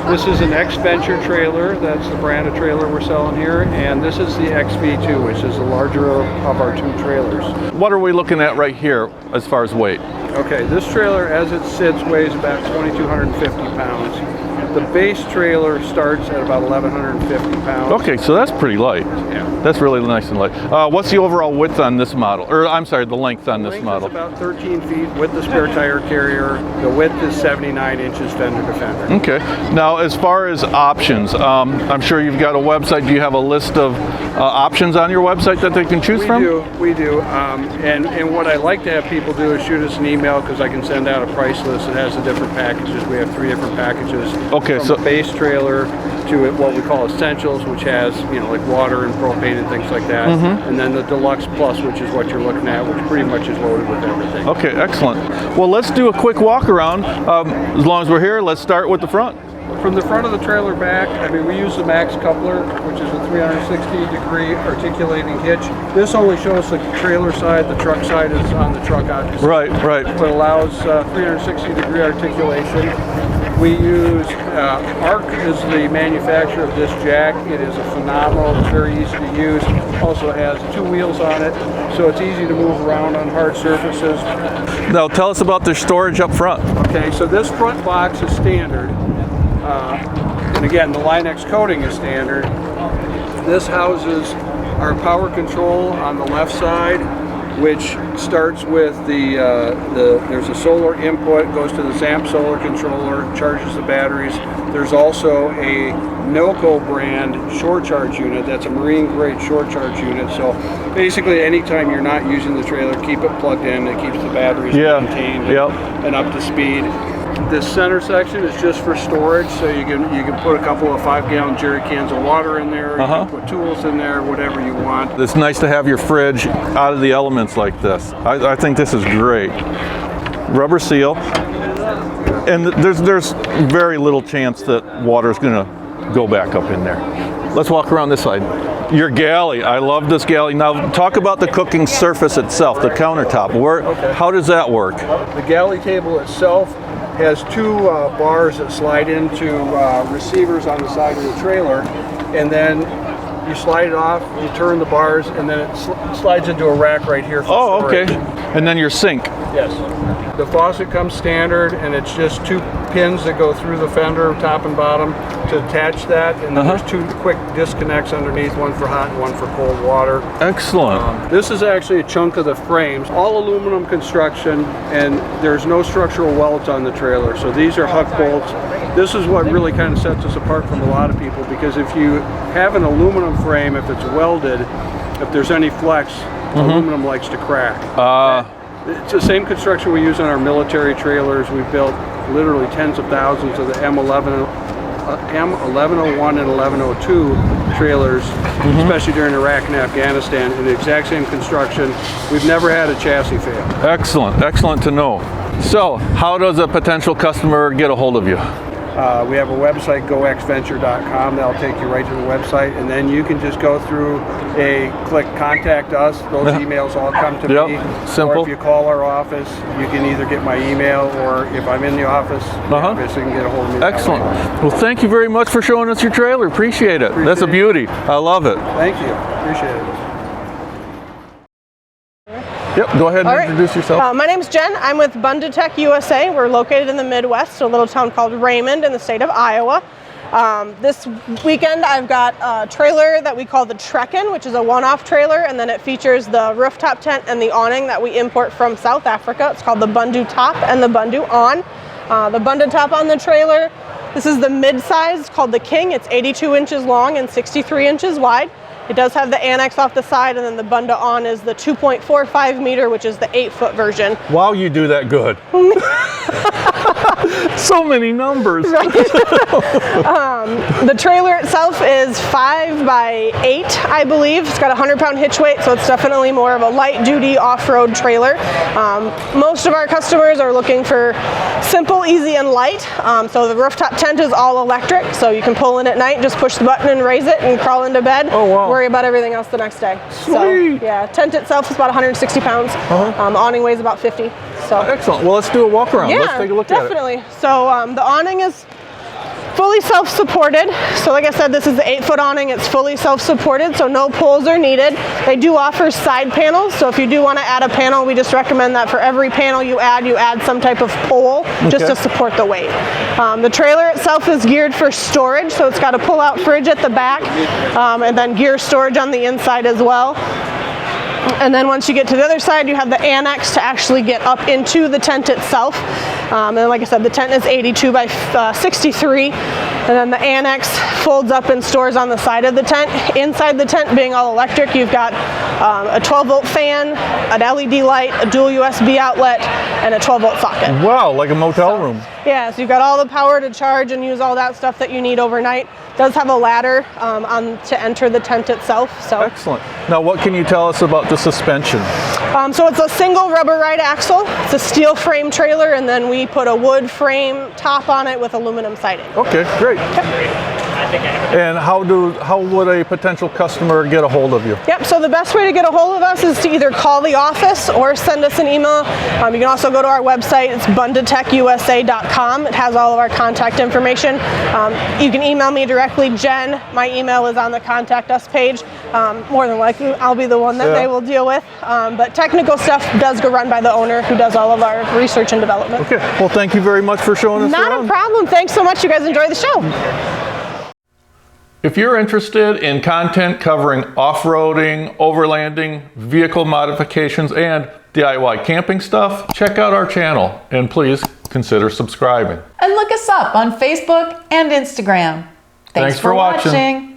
This is an X-Venture trailer. That's the brand of trailer we're selling here. And this is the XV2, which is the larger of our 2 trailers. What are we looking at right here as far as weight? Okay, this trailer as it sits weighs about 2,250 pounds. The base trailer starts at about 1,150 pounds. Okay, so that's pretty light. Yeah. That's really nice and light. What's the overall width on this model? Or I'm sorry, the length on this model? It's about 13 feet with the spare tire carrier. The width is 79 inches fender to fender. Okay. Now, as far as options, I'm sure you've got a website. Do you have a list of options on your website that they can choose from? We do. And what I like to have people do is shoot us an email because I can send out a price list that has the different packages. We have 3 different packages. Okay, from a base trailer to what we call essentials, which has like water and propane and things like that, and then the deluxe plus, which is what you're looking at, which pretty much is loaded with everything. Okay, excellent. Well, let's do a quick walk around. As long as we're here, let's start with the front. From the front of the trailer back, I mean, we use the Max coupler, which is a 360-degree articulating hitch. This only shows the trailer side. The truck side is on the truck, obviously. Right. But it allows 360-degree articulation. We use ARC is the manufacturer of this jack. It is a phenomenal. It's very easy to use. Also has 2 wheels on it, so it's easy to move around on hard surfaces. Now, tell us about the storage up front. Okay, so this front box is standard. And again, the Line-X coating is standard. This houses our power control on the left side, which starts with there's a solar input, goes to the ZAMP solar controller, charges the batteries. There's also a Noco brand short charge unit. That's a marine grade short charge unit. So basically anytime you're not using the trailer, keep it plugged in. It keeps the batteries maintained and up to speed. This center section is just for storage, so you can put a couple of 5-gallon jerry cans of water in there. You can put tools in there, whatever you want. It's nice to have your fridge out of the elements like this. I think this is great. Rubber seal, and there's very little chance that water is going to go back up in there. Let's walk around this side. Your galley, I love this galley. Now talk about the cooking surface itself, the countertop. How does that work? The galley table itself has 2 bars that slide into receivers on the side of the trailer, and then you slide it off, you turn the bars, and then it slides into a rack right here for storage. Okay. And then your sink. Yes. The faucet comes standard, and it's just 2 pins that go through the fender, top and bottom, to attach that. And then there's 2 quick disconnects underneath, one for hot and one for cold water. Excellent. This is actually a chunk of the frames, all aluminum construction, and there's no structural welds on the trailer. So these are huck bolts. This is what really kind of sets us apart from a lot of people, because if you have an aluminum frame, if it's welded, if there's any flex, aluminum likes to crack. It's the same construction we use on our military trailers. We've built literally tens of thousands of the M1101 and 1102 trailers, especially during Iraq and Afghanistan, in the exact same construction. We've never had a chassis fail. Excellent, excellent to know. So, how does a potential customer get a hold of you? We have a website, goxventure.com. That'll take you right to the website, and then you can just go through click contact us. Those emails all come to me. Simple. Or if you call our office, you can either get my email, or if I'm in the office, obviously you can get a hold of me. Excellent. Well, thank you very much for showing us your trailer. Appreciate it. That's a beauty. I love it. Thank you. Appreciate it. Yep, go ahead and introduce yourself. My name's Jen. I'm with Bundutec USA. We're located in the Midwest, a little town called Raymond in the state of Iowa. This weekend I've got a trailer that we call the Trekkin, which is a one-off trailer, and then it features the rooftop tent and the awning that we import from South Africa. It's called the Bundu Top and the Bundu On. The Bundu Top on the trailer, this is the mid-size called the King. It's 82 inches long and 63 inches wide. It does have the annex off the side, and then the Bundu On is the 2.45 meter, which is the 8-foot version. Wow, you do that good. So many numbers. The trailer itself is 5 by 8, I believe. It's got a 100-pound hitch weight, so it's definitely more of a light-duty off-road trailer. Most of our customers are looking for simple, easy, and light. So the rooftop tent is all electric, so you can pull in at night, just push the button and raise it and crawl into bed. Oh, wow. Worry about everything else the next day. Sweet. So, yeah, tent itself is about 160 pounds. Awning weighs about 50. So excellent. Well, let's do a walk around. Yeah, let's take a look definitely. at it. So the awning is fully self-supported. So like I said, this is the 8-foot awning. It's fully self-supported, so no pulls are needed. They do offer side panels, so if you do want to add a panel, we just recommend that for every panel you add some type of pole just to support the weight. The trailer itself is geared for storage, so it's got a pull-out fridge at the back, and then gear storage on the inside as well. And then once you get to the other side, you have the annex to actually get up into the tent itself. And like I said, the tent is 82 by 63. And then the annex folds up and stores on the side of the tent. Inside the tent, being all electric, you've got a 12-volt fan, an LED light, a dual USB outlet, and a 12-volt socket. Wow, like a motel room. Yeah, so you've got all the power to charge and use all that stuff that you need overnight. It does have a ladder to enter the tent itself. So excellent. Now, what can you tell us about the suspension? So it's a single rubber ride axle. It's a steel frame trailer, and then we put a wood frame top on it with aluminum siding. Okay, great. And how would a potential customer get a hold of you? Yep, so the best way to get a hold of us is to either call the office or send us an email. You can also go to our website. It's bundutecusa.com. It has all of our contact information. You can email me directly, Jen. My email is on the contact us page. More than likely, I'll be the one that they will deal with. But technical stuff does go run by the owner, who does all of our research and development. Okay, well, thank you very much for showing us around. Not a problem. Thanks so much. You guys enjoy the show. If you're interested in content covering off-roading, overlanding, vehicle modifications, and DIY camping stuff, check out our channel and please consider subscribing. And look us up on Facebook and Instagram. Thanks for watching.